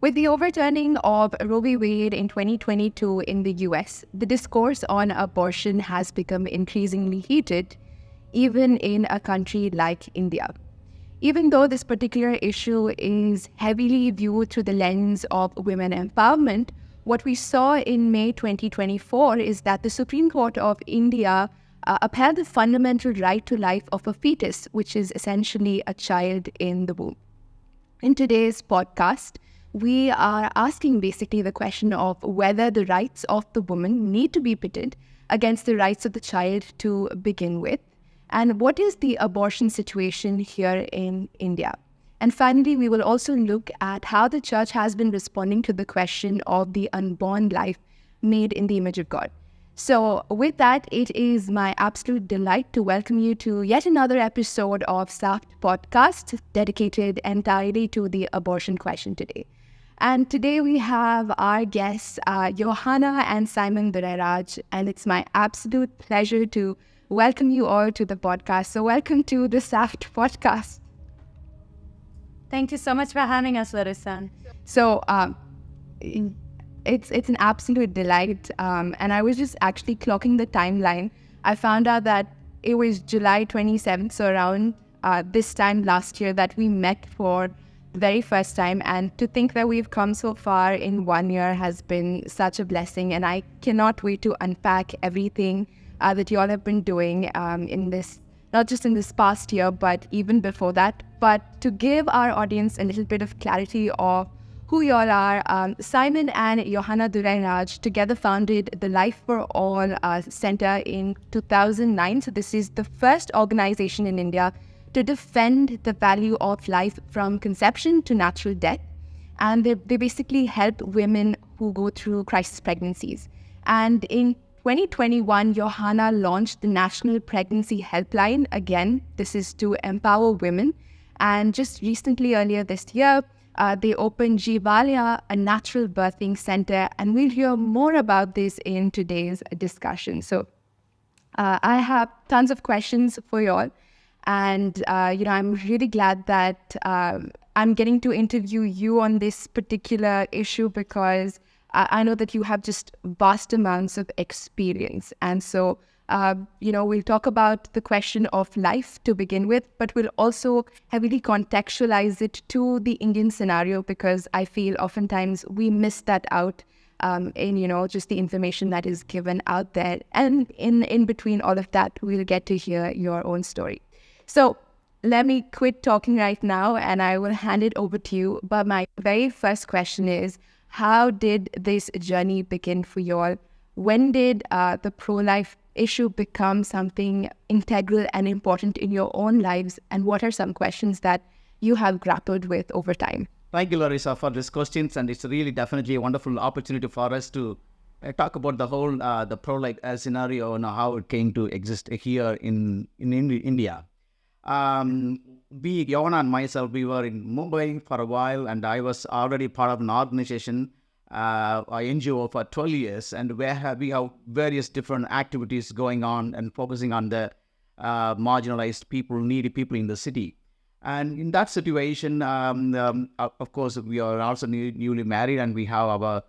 With the overturning of Roe v. Wade in 2022 in the US, the discourse on abortion has become increasingly heated, even in a country like India. Even though this particular issue is heavily viewed through the lens of women empowerment, what we saw in May 2024 is that the Supreme Court of India upheld the fundamental right to life of a fetus, which is essentially a child in the womb. In today's podcast, we are asking basically the question of whether the rights of the woman need to be pitted against the rights of the child to begin with, and what is the abortion situation here in India. And finally, we will also look at how the church has been responding to the question of the unborn life made in the image of God. So with that, it is my absolute delight to welcome you to yet another episode of Saft Podcast, dedicated entirely to the abortion question today. And today we have our guests, Johanna and Simon Durairaj, and it's my absolute pleasure to welcome you all to the podcast. So welcome to the Saft Podcast. Thank you so much for having us, Larissa. So it's an absolute delight. And I was just actually clocking the timeline. I found out that it was July 27th, so around this time last year, that we met for the very first time. And to think that we've come so far in 1 year has been such a blessing. And I cannot wait to unpack everything that you all have been doing in this, not just in this past year, but even before that. But to give our audience a little bit of clarity of who you all are, Simon and Johanna Durairaj together founded the Life for All Center in 2009. So this is the first organization in India to defend the value of life from conception to natural death. And they basically help women who go through crisis pregnancies. And in 2021, Johanna launched the National Pregnancy Helpline. Again, this is to empower women. And just recently, earlier this year, they opened Jivalia, a natural birthing center. And we'll hear more about this in today's discussion. So I have tons of questions for you all. And, I'm really glad that I'm getting to interview you on this particular issue because I know that you have just vast amounts of experience. And so, we'll talk about the question of life to begin with, but we'll also heavily contextualize it to the Indian scenario because I feel oftentimes we miss that out in, just the information that is given out there. And in between all of that, we'll get to hear your own story. So let me quit talking right now and I will hand it over to you. But my very first question is, how did this journey begin for you all? When did the pro-life issue become something integral and important in your own lives? And what are some questions that you have grappled with over time? Thank you, Larissa, for these questions. And it's really definitely a wonderful opportunity for us to talk about the whole the pro-life scenario and how it came to exist here in India. Johanna and myself, we were in Mumbai for a while, and I was already part of an organization, an NGO for 12 years, and we have various different activities going on and focusing on the marginalized people, needy people in the city. And in that situation, of course, we are also newly married, and we have our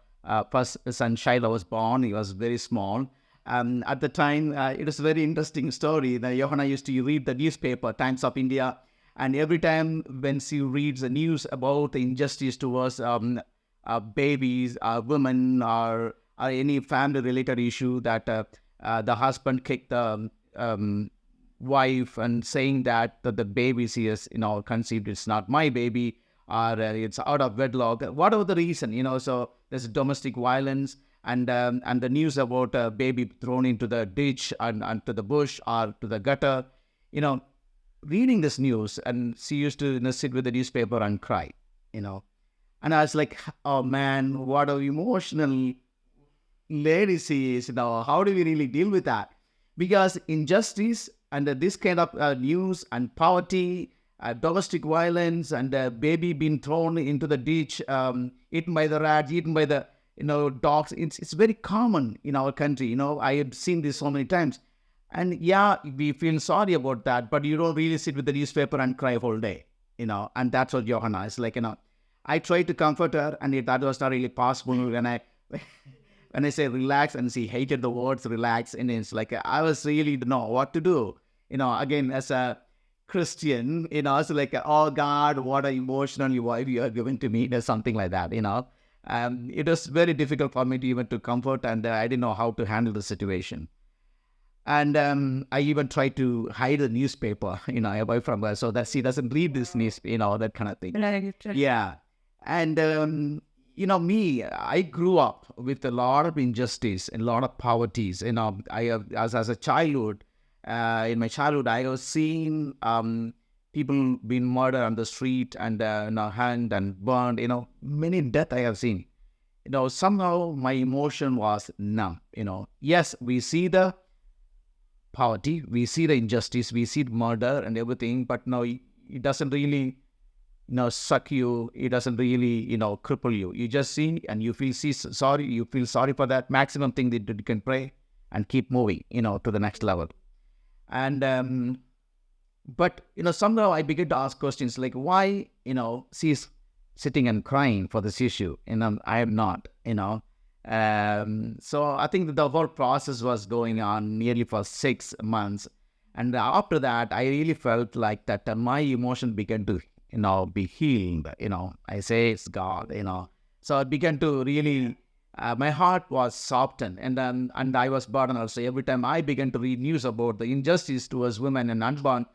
first son, Shaila, was born. He was very small. At the time, it was a very interesting story. Johanna used to read the newspaper, Times of India, and every time when she reads the news about the injustice towards babies, women, or any family-related issue that the husband kicked the wife and saying that the baby she has conceived, it's not my baby, or it's out of wedlock, whatever the reason, so there's domestic violence. And the news about a baby thrown into the ditch and to the bush or to the gutter, reading this news, and she used to sit with the newspaper and cry, And I was like, oh man, what an emotional lady she is. How do we really deal with that? Because injustice and this kind of news and poverty, domestic violence, and a baby being thrown into the ditch, eaten by the rats, eaten by the dogs. It's very common in our country. I have seen this so many times. And yeah, we feel sorry about that, but you don't really sit with the newspaper and cry whole day, and that's what Johanna is like, I tried to comfort her, and that was not really possible. When I say relax, and she hated the words relax, and it's like I was really don't know what to do. Again, as a Christian, it's like, oh God, what an emotional wife you are giving to me, or something like that. It was very difficult for me to even to comfort, and I didn't know how to handle the situation. And I even tried to hide the newspaper, away from her, so that she doesn't read this news, that kind of thing. Yeah. And, me, I grew up with a lot of injustice and a lot of poverties. As a childhood, in my childhood, I was seeing people being murdered on the street and hanged and burned, many death I have seen. Somehow my emotion was numb, Yes, we see the poverty, we see the injustice, we see the murder and everything, but no, it doesn't really, suck you. It doesn't really, cripple you. You just see and you feel sorry. You feel sorry for that. Maximum thing that you can pray and keep moving, to the next level. And but somehow I began to ask questions like, why, she's sitting and crying for this issue, and I am not, So I think that the whole process was going on nearly for 6 months. And after that, I really felt like that my emotion began to, be healed. I say it's God, So it began to really, my heart was softened, and I was burdened also. Every time I began to read news about the injustice towards women and unborn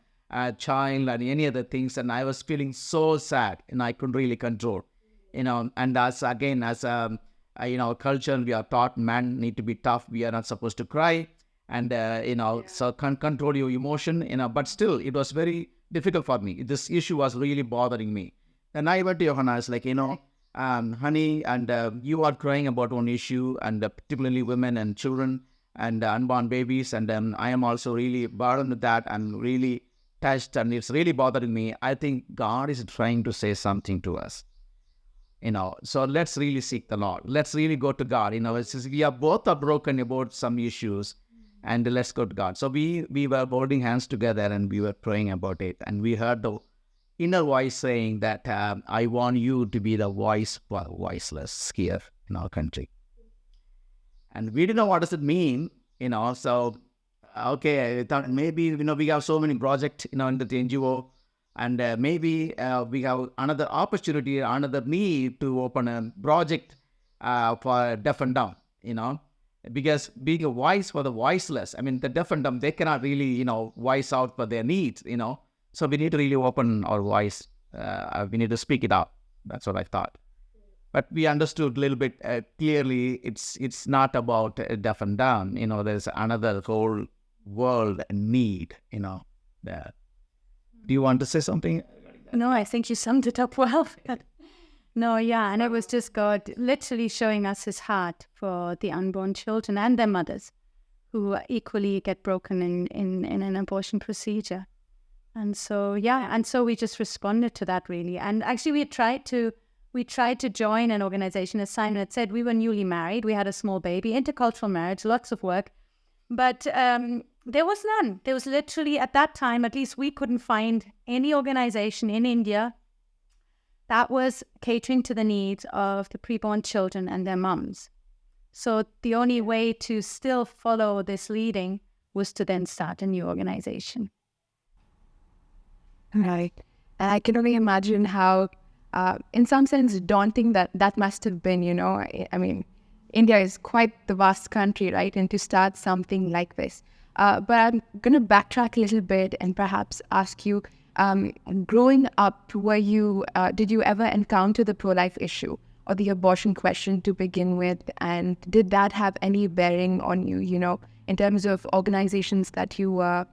child and any other things, and I was feeling so sad, and I couldn't really control, And as a culture, we are taught men need to be tough. We are not supposed to cry, and so can't control your emotion, But still, it was very difficult for me. This issue was really bothering me. And I went to Johanna. I was like, honey, and you are crying about one issue, and particularly women and children and unborn babies, and I am also really burdened with that and really touched, and it's really bothering me. I think God is trying to say something to us. So let's really seek the Lord. Let's really go to God. We are both are broken about some issues, and let's go to God. So we were holding hands together, and we were praying about it. And we heard the inner voice saying that I want you to be the voice for voiceless here in our country. And we didn't know what does it mean, So okay, I thought maybe we have so many projects, in the NGO. And maybe we have another opportunity, another need to open a project for deaf and dumb, because being a voice for the voiceless, the deaf and dumb, they cannot really, voice out for their needs, So we need to really open our voice. We need to speak it out. That's what I thought. But we understood a little bit clearly, it's not about deaf and dumb, there's another whole world need, there. Do you want to say something? No, I think you summed it up well. No, yeah, and it was just God literally showing us his heart for the unborn children and their mothers who equally get broken in an abortion procedure. And so, we just responded to that really. And actually we tried to join an organization. As Simon had said, we were newly married. We had a small baby, intercultural marriage, lots of work. But there was none. There was literally, at that time, at least we couldn't find any organization in India that was catering to the needs of the preborn children and their mums. So the only way to still follow this leading was to then start a new organization. Right. And I can only imagine how, in some sense, daunting that must have been, India is quite the vast country, right? And to start something like this. But I'm going to backtrack a little bit and perhaps ask you, growing up, did you ever encounter the pro-life issue or the abortion question to begin with? And did that have any bearing on you, in terms of organizations that you were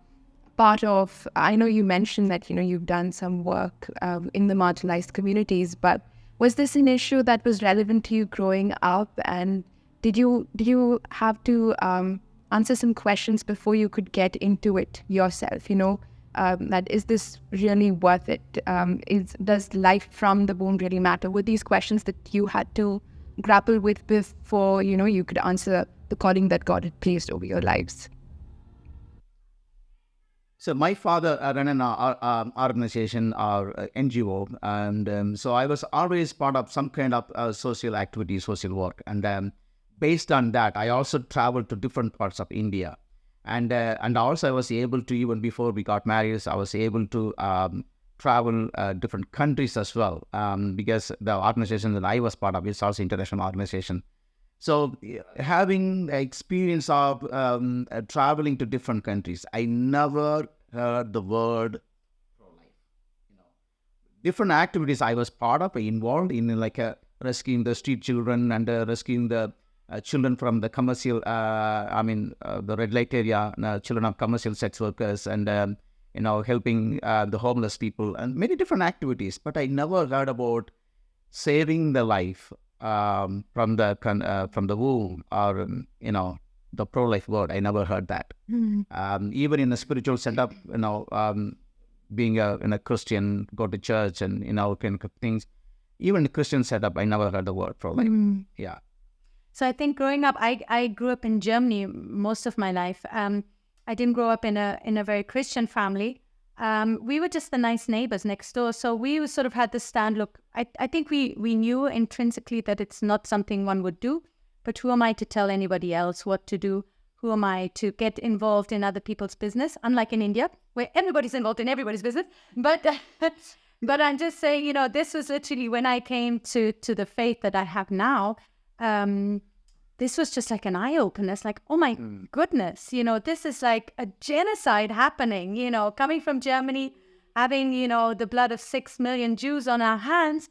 part of? I know you mentioned that, you've done some work in the marginalized communities, but was this an issue that was relevant to you growing up? And did you have to answer some questions before you could get into it yourself? That is this really worth it? Does life from the womb really matter? Were these questions that you had to grapple with before you could answer the calling that God had placed over your lives? So my father ran an organization or NGO, and so I was always part of some kind of social activity, social work. And based on that, I also traveled to different parts of India. And also I was able to, even before we got married, I was able to travel different countries as well, because the organization that I was part of is also international organization. So having the experience of traveling to different countries, I never heard the word pro-life. Different activities I was part of, involved in, like rescuing the street children and rescuing the children from the commercial, the red light area, children of commercial sex workers, and helping the homeless people, and many different activities. But I never heard about saving the life from the womb, or the pro-life word. I never heard that. Even in a spiritual setup, being a Christian, go to church and kind of things. Even in a Christian setup, I never heard the word pro-life. Yeah. So I think growing up, I grew up in Germany most of my life. I didn't grow up in a very Christian family. We were just the nice neighbors next door. So we sort of had this stand, look, I think we knew intrinsically that it's not something one would do, but who am I to tell anybody else what to do? Who am I to get involved in other people's business? Unlike in India, where everybody's involved in everybody's business. But I'm just saying, this was literally when I came to the faith that I have now. This was just like an eye-opener. It's like, oh my goodness, this is like a genocide happening, coming from Germany, having, the blood of 6 million Jews on our hands.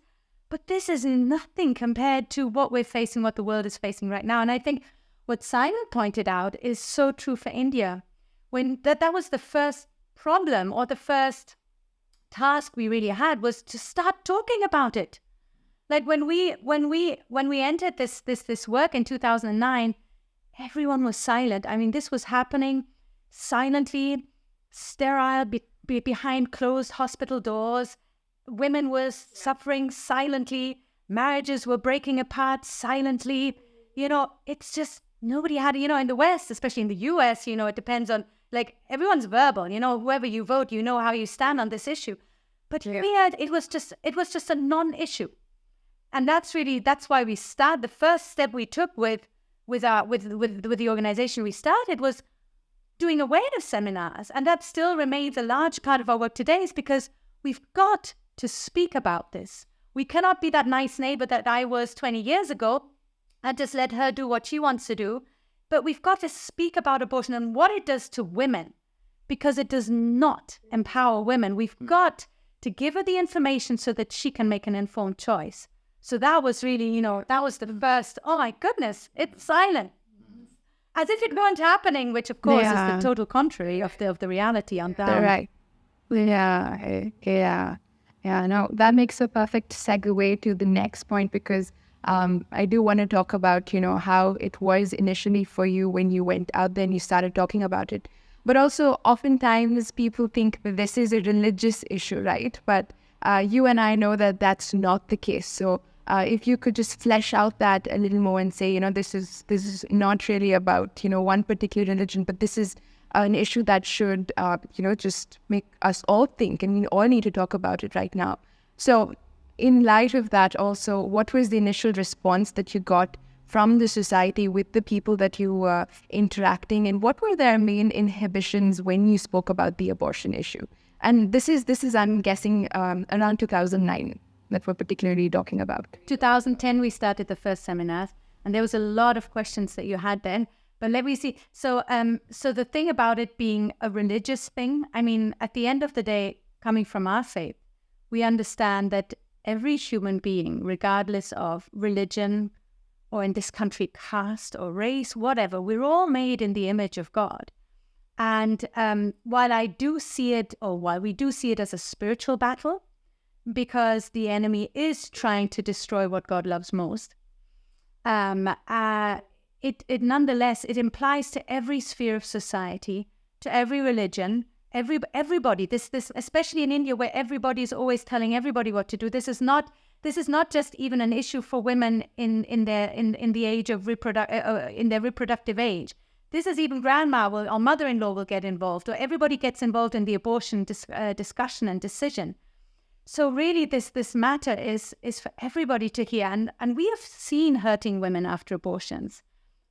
But this is nothing compared to what we're facing, what the world is facing right now. And I think what Simon pointed out is so true for India. When that was the first problem, or the first task we really had, was to start talking about it. Like when we entered this work in 2009, everyone was silent. I mean, this was happening silently, sterile, behind closed hospital doors. Women were suffering silently. Marriages were breaking apart silently. It's just nobody had. In the West, especially in the US, it depends on, like, everyone's verbal. Whoever you vote, how you stand on this issue. But here it was just a non-issue. And that's why we started. The first step we took with the organization we started was doing awareness seminars, and that still remains a large part of our work today, is because we've got to speak about this. We cannot be that nice neighbor that I was 20 years ago and just let her do what she wants to do. But we've got to speak about abortion and what it does to women, because it does not empower women. We've got to give her the information so that she can make an informed choice. So that was really, that was the first, oh my goodness, it's silent. As if it weren't happening, which of course is the total contrary of the reality on that. Right. Yeah. No, that makes a perfect segue to the next point, because I do want to talk about, how it was initially for you when you went out there and you started talking about it. But also, oftentimes people think that this is a religious issue, right? But you and I know that that's not the case. So if you could just flesh out that a little more and say, this is not really about, one particular religion, but this is an issue that should, just make us all think, and we all need to talk about it right now. So in light of that also, what was the initial response that you got from the society with the people that you were interacting, and what were their main inhibitions when you spoke about the abortion issue? And this is I'm guessing, around 2009 that we're particularly talking about. 2010, we started the first seminars, and there was a lot of questions that you had then. But let me see. So the thing about it being a religious thing, I mean, at the end of the day, coming from our faith, we understand that every human being, regardless of religion, or in this country, caste or race, whatever, we're all made in the image of God. And while we do see it as a spiritual battle, because the enemy is trying to destroy what God loves most, it nonetheless, it implies to every sphere of society, to every religion, everybody, this especially in India, where everybody is always telling everybody what to do. This is not just even an issue for women in the age of in their reproductive age. this is even grandma or mother-in-law will get involved, or everybody gets involved in the abortion discussion and decision. So really this matter is for everybody to hear. And we have seen hurting women after abortions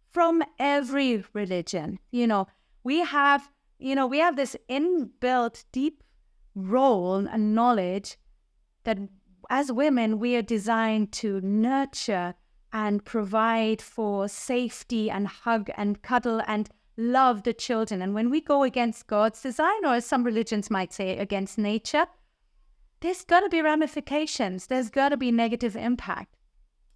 from every religion. We have this inbuilt deep role and knowledge that as women, we are designed to nurture and provide for safety and hug and cuddle and love the children. And when we go against God's design, or as some religions might say, against nature, there's got to be ramifications. There's got to be negative impact.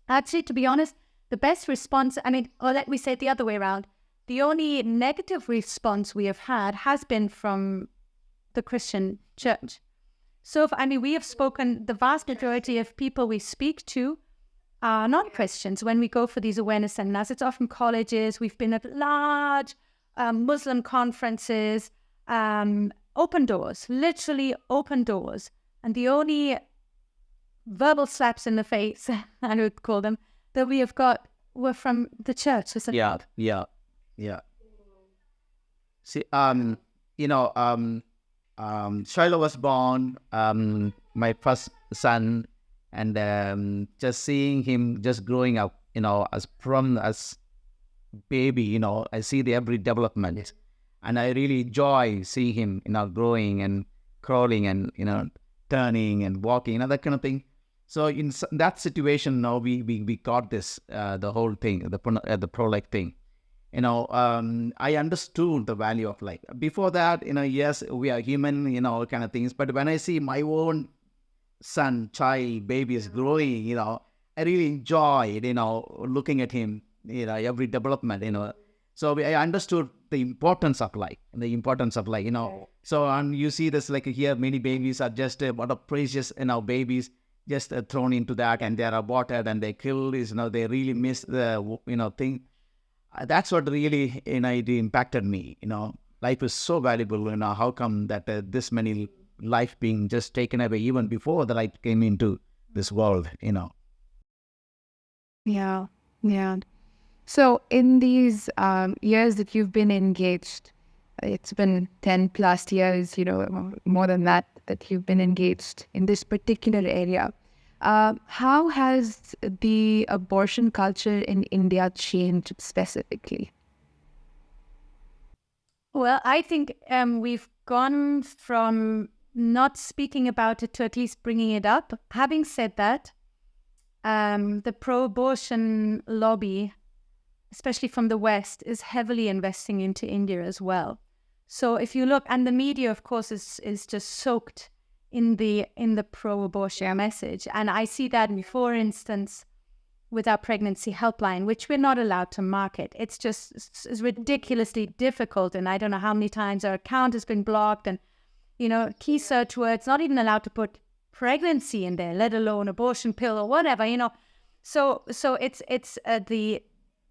Actually, to be honest, the best response, or let me say it the other way around, the only negative response we have had has been from the Christian church. So, we have spoken, the vast majority of people we speak to are non-Christians. When we go for these awareness seminars, it's often colleges. We've been at large Muslim conferences, open doors, literally open doors. And the only verbal slaps in the face, I would call them, that we have got were from the church. Yeah. See, Shiloh was born, my first son, and just seeing him just growing up, as baby, I see the every development, and I really enjoy seeing him, growing and crawling and, turning and walking, that kind of thing. So in that situation, now we got this, the whole thing, the pro-life thing. I understood the value of life. Before that, yes, we are human, all kind of things. But when I see my own son, child, baby is growing, I really enjoyed, looking at him, every development, So I understood the importance of life, So, and you see this, like here, many babies are just what a precious, babies just thrown into that, and they are aborted and they killed, they really miss the, thing. That's what really, it impacted me, Life is so valuable, how come that this many life being just taken away even before the light came into this world, Yeah. So in these years that you've been engaged, it's been 10 plus years, more than that you've been engaged in this particular area. How has the abortion culture in India changed specifically? Well, I think we've gone from not speaking about it to at least bringing it up. Having said that, the pro-abortion lobby, especially from the West, is heavily investing into India as well. So if you look, and the media, of course, is just soaked in the pro-abortion message. And I see that, for instance, with our pregnancy helpline, which we're not allowed to market. It's ridiculously difficult. And I don't know how many times our account has been blocked, and, key search words, not even allowed to put pregnancy in there, let alone abortion pill or whatever, So it's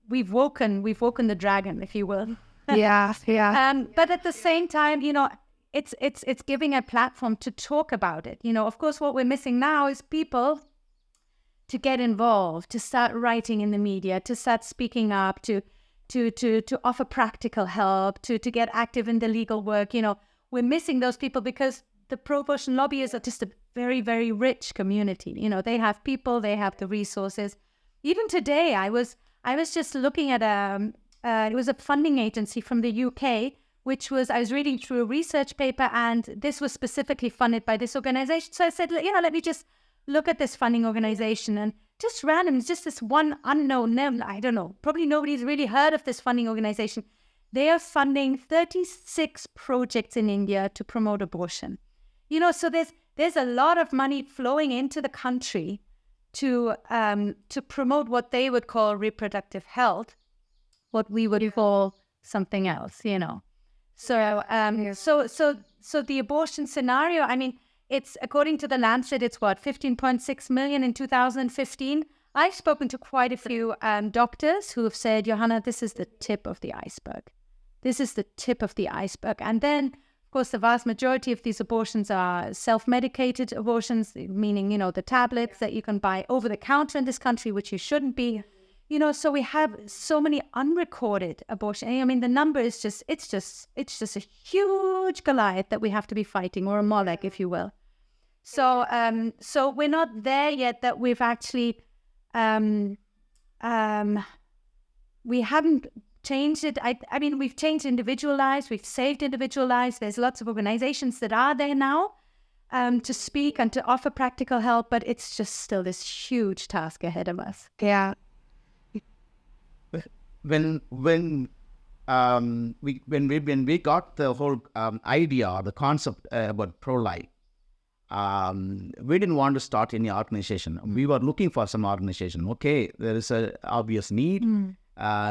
we've woken the dragon, if you will. Yeah. But at the same time, it's giving a platform to talk about it. Of course, what we're missing now is people to get involved, to start writing in the media, to start speaking up, to offer practical help, to get active in the legal work. We're missing those people because the pro-abortion lobby is just a very, very rich community. They have people, they have the resources. Even today, I was just looking at it was a funding agency from the UK, I was reading through a research paper, and this was specifically funded by this organization. So I said, let me just look at this funding organization, and just random, just this one unknown name, I don't know, probably nobody's really heard of this funding organization. They are funding 36 projects in India to promote abortion. So there's a lot of money flowing into the country to promote what they would call reproductive health, what we would call something else, So the abortion scenario, it's, according to the Lancet, it's 15.6 million in 2015. I've spoken to quite a few doctors who have said, Johanna, this is the tip of the iceberg. This is the tip of the iceberg. And then, of course, the vast majority of these abortions are self-medicated abortions, meaning, the tablets that you can buy over the counter in this country, which you shouldn't be. So we have so many unrecorded abortions. I mean, the number is it's just a huge Goliath that we have to be fighting, or a Molech, if you will. So we're not there yet that we've actually, we haven't changed it. I mean, we've changed individual lives, we've saved individual lives. There's lots of organizations that are there now to speak and to offer practical help, but it's just still this huge task ahead of us. Yeah. When we got the whole idea or the concept about pro-life, we didn't want to start any organization. We were looking for some organization. Okay, there is a obvious need.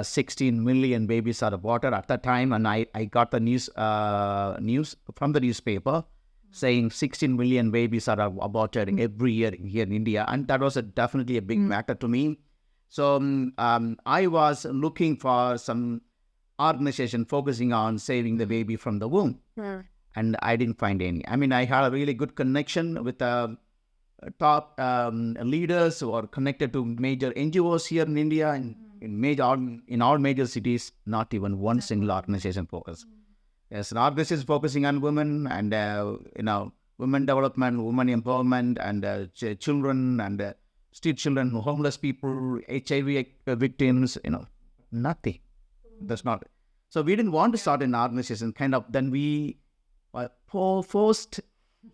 16 million babies are aborted at that time, and I got the news from the newspaper saying 16 million babies are aborted every year here in India, and that was definitely a big matter to me. So I was looking for some organization focusing on saving the baby from the womb. And I didn't find any. I mean, I had a really good connection with top leaders who are connected to major NGOs here in India, and in all major cities. Not even one single organization focused. There's an organization focusing on women and women development, women empowerment, and children and street children, homeless people, HIV victims. Nothing. That's not it. So we didn't want to start an organization. Then we forced,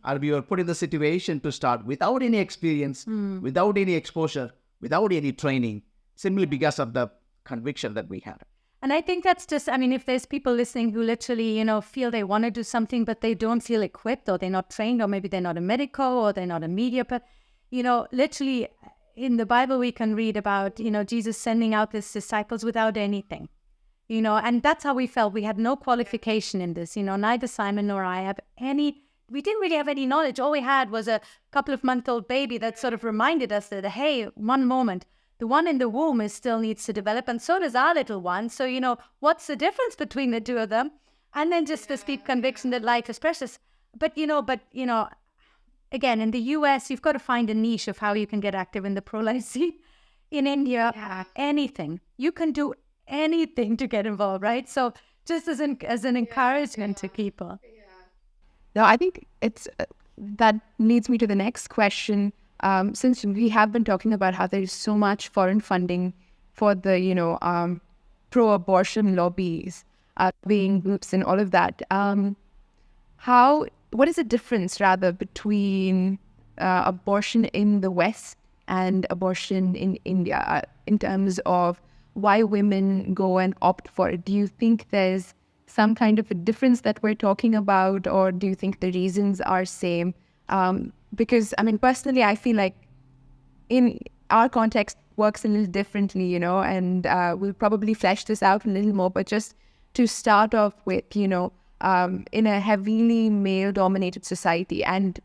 or we were put in the situation to start without any experience, without any exposure, without any training, simply because of the conviction that we had. And I think that's just, I mean, if there's people listening who literally, feel they want to do something, but they don't feel equipped, or they're not trained, or maybe they're not a medical, or they're not a media, but, literally in the Bible, we can read about, Jesus sending out his disciples without anything. And that's how we felt. We had no qualification in this, neither Simon nor I we didn't really have any knowledge. All we had was a couple of month-old baby that sort of reminded us that, hey, one moment, the one in the womb still needs to develop, and so does our little one. So, what's the difference between the two of them? And then just this deep conviction that life is precious. But, again, in the US, you've got to find a niche of how you can get active in the pro-life scene. In India, anything. You can do anything to get involved, right? So just as an encouragement to people. No, I think that leads me to the next question. Since we have been talking about how there is so much foreign funding for the pro-abortion lobbies, being groups and all of that, what is the difference rather between abortion in the West and abortion in India in terms of why women go and opt for it? Do you think there's some kind of a difference that we're talking about, or do you think the reasons are same? Because, I mean, personally, I feel like in our context works a little differently, and we'll probably flesh this out a little more, but just to start off with, in a heavily male-dominated society, and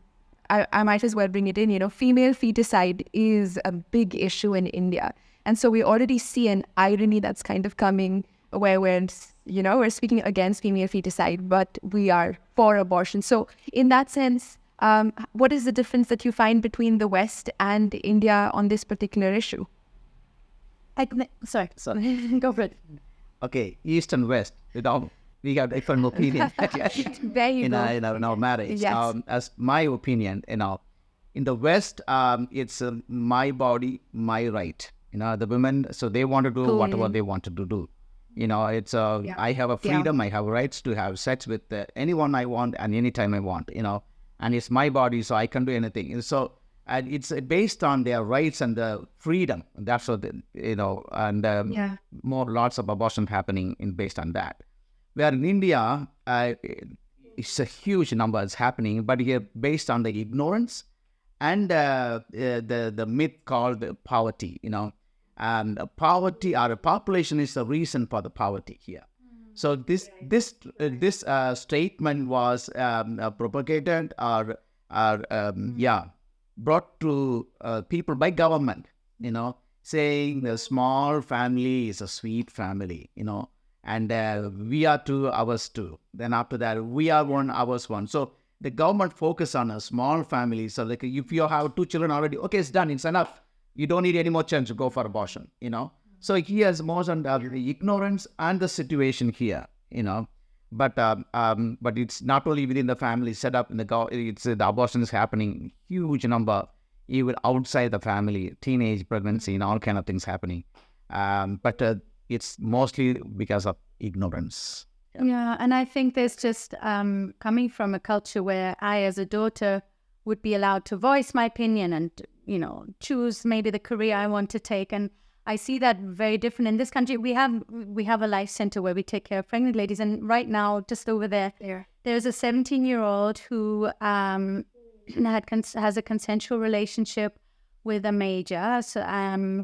I might as well bring it in, female feticide is a big issue in India. And so we already see an irony that's kind of coming where we're speaking against female feticide, but we are for abortion. So in that sense, what is the difference that you find between the West and India on this particular issue? Sorry, go for it. Okay, East and West, we have different opinions. There you go. In our marriage. Yes. As my opinion, in the West, it's my body, my right. The women, so they want to do whatever they want to do. It's I have a freedom, I have rights to have sex with anyone I want and anytime I want, and it's my body, so I can do anything. So and it's based on their rights and the freedom. That's what, more lots of abortion happening based on that. Where in India, it's a huge number is happening, but here based on the ignorance and the myth called poverty, and poverty or population is the reason for the poverty here. So this statement was propagated or brought to people by government, saying the small family is a sweet family, and we are two, ours two. Then after that, we are one, ours one. So the government focus on a small family. So like if you have 2 children already, okay, it's done, it's enough. You don't need any more children to go for abortion, So he has most on the ignorance and the situation here, but it's not only within the family setup in it's the abortion is happening huge number even outside the family, teenage pregnancy and all kind of things happening, but it's mostly because of ignorance. Yeah, and I think there's just coming from a culture where I, as a daughter, would be allowed to voice my opinion and, choose maybe the career I want to take. And I see that very different in this country. We have a life center where we take care of pregnant ladies. And right now, just over there's a 17-year-old who has a consensual relationship with a major,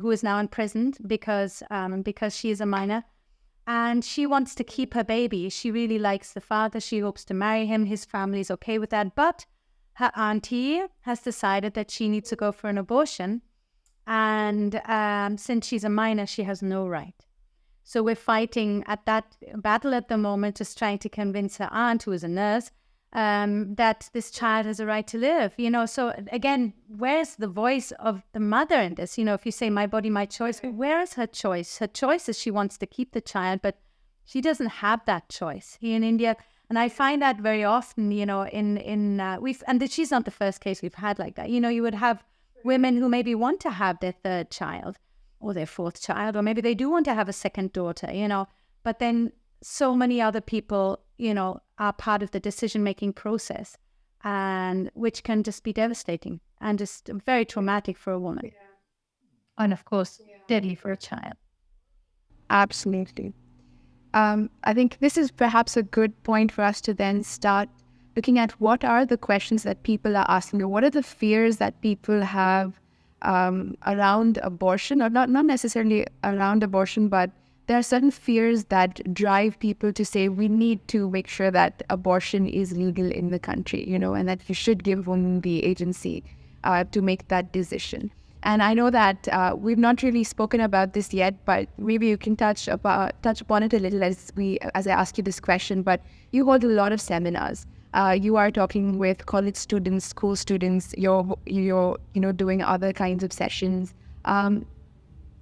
who is now imprisoned because she is a minor. And she wants to keep her baby. She really likes the father. She hopes to marry him. His family is okay with that. But her auntie has decided that she needs to go for an abortion. And since she's a minor, she has no right. So we're fighting at that battle at the moment, just trying to convince her aunt, who is a nurse, that this child has a right to live. So again, where's the voice of the mother in this? If you say my body, my choice, where is her choice? Her choice is she wants to keep the child, but she doesn't have that choice here in India. And I find that very often, and she's not the first case we've had like that. You would have women who maybe want to have their third child or their fourth child, or maybe they do want to have a second daughter, but then so many other people, are part of the decision-making process, and which can just be devastating and just very traumatic for a woman. Yeah. And of course, deadly for a child. Absolutely. I think this is perhaps a good point for us to then start looking at what are the questions that people are asking, or what are the fears that people have around abortion, or not necessarily around abortion, but there are certain fears that drive people to say we need to make sure that abortion is legal in the country, and that you should give women the agency to make that decision. And I know that we've not really spoken about this yet, but maybe you can touch upon it a little as I ask you this question. But you hold a lot of seminars. You are talking with college students, school students. You're doing other kinds of sessions.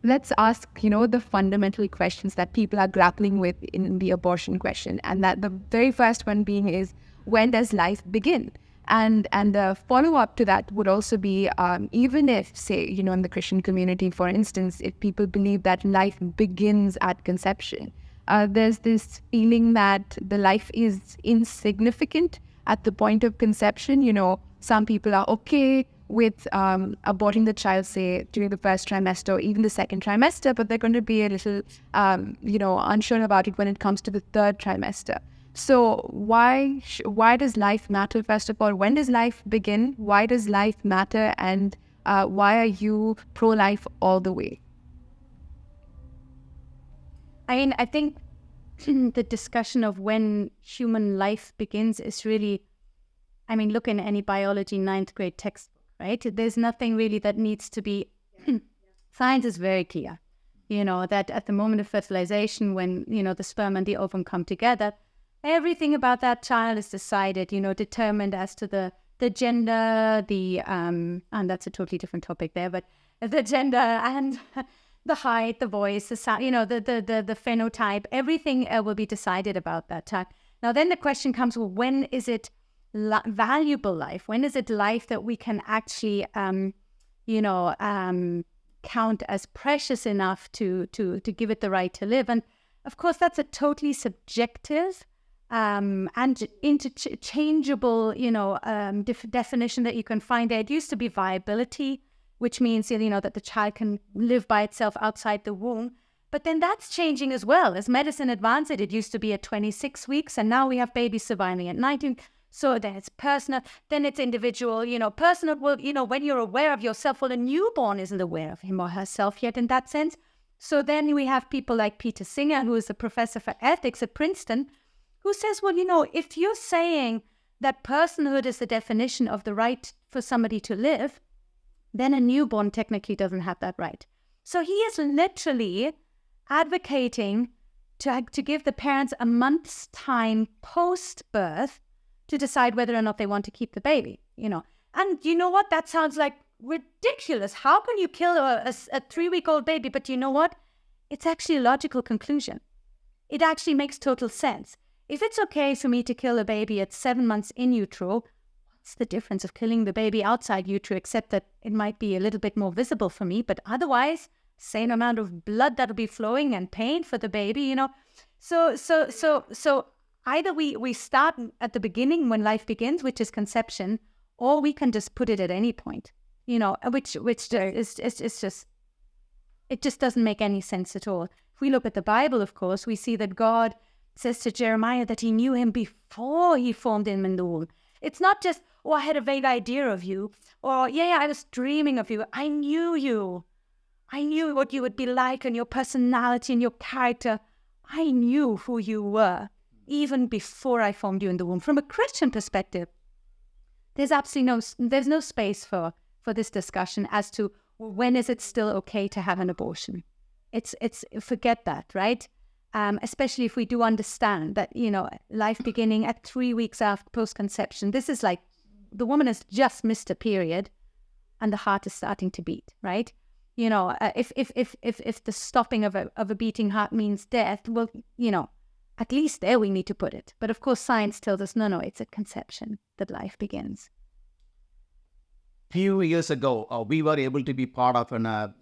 Let's ask, the fundamental questions that people are grappling with in the abortion question. And that the very first one being is, when does life begin? And the follow-up to that would also be, even if, say, in the Christian community, for instance, if people believe that life begins at conception, there's this feeling that the life is insignificant at the point of conception. Some people are okay with aborting the child, say, during the first trimester or even the second trimester, but they're going to be a little, unsure about it when it comes to the third trimester. So why does life matter, first of all? When does life begin? Why does life matter? And why are you pro-life all the way? I think the discussion of when human life begins is really, look in any biology 9th grade textbook, right? There's nothing really that needs to be, science is very clear, that at the moment of fertilization, when, the sperm and the ovum come together, everything about that child is decided, determined as to the gender, and that's a totally different topic there, but the gender and the height, the voice, the sound, the phenotype, everything will be decided about that child. Now, then the question comes, well, when is it valuable life? When is it life that we can actually, count as precious enough to give it the right to live? And of course, that's a totally subjective and interchangeable, definition that you can find there. It used to be viability, which means, that the child can live by itself outside the womb. But then that's changing as well. As medicine advances, it used to be at 26 weeks, and now we have babies surviving at 19. So then it's personal, then it's individual, personal. Well, when you're aware of yourself, well, a newborn isn't aware of him or herself yet in that sense. So then we have people like Peter Singer, who is a professor for ethics at Princeton, who says, well, if you're saying that personhood is the definition of the right for somebody to live, then a newborn technically doesn't have that right. So he is literally advocating to give the parents a month's time post-birth to decide whether or not they want to keep the baby, And you know what? That sounds like ridiculous. How can you kill a 3-week-old baby? But you know what? it's actually a logical conclusion. It actually makes total sense. If it's okay for me to kill a baby at 7 months in utero, what's the difference of killing the baby outside utero, except that it might be a little bit more visible for me, but otherwise, same amount of blood that'll be flowing and pain for the baby, you know. So either we start at the beginning when life begins, which is conception, or we can just put it at any point, you know, which is just, it just doesn't make any sense at all. If we look at the Bible, of course, we see that God says to Jeremiah that he knew him before he formed him in the womb. It's not just, oh, I had a vague idea of you, or yeah, I was dreaming of you. I knew you. I knew what you would be like and your personality and your character. I knew who you were even before I formed you in the womb. From a Christian perspective, there's absolutely no space for this discussion as to when is it still okay to have an abortion. It's forget that, right? Especially if we do understand that, you know, life beginning at 3 weeks after post-conception, this is like the woman has just missed a period and the heart is starting to beat, right? You know, if the stopping of a beating heart means death, well, you know, at least there we need to put it. But of course, science tells us, no, it's at conception that life begins. Few years ago, we were able to be part of a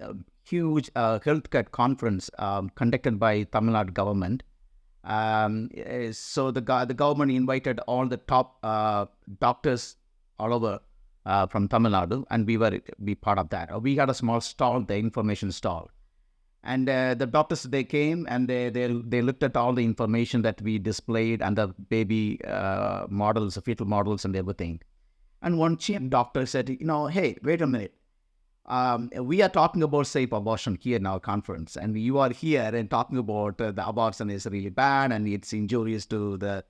huge healthcare conference conducted by Tamil Nadu government. So the government invited all the top doctors all over from Tamil Nadu, and we were part of that. We had a small stall, the information stall. And the doctors, they came and they looked at all the information that we displayed and the baby models, fetal models and everything. And one chief doctor said, you know, hey, wait a minute. We are talking about safe abortion here in our conference, and you are here and talking about the abortion is really bad and it's injurious to the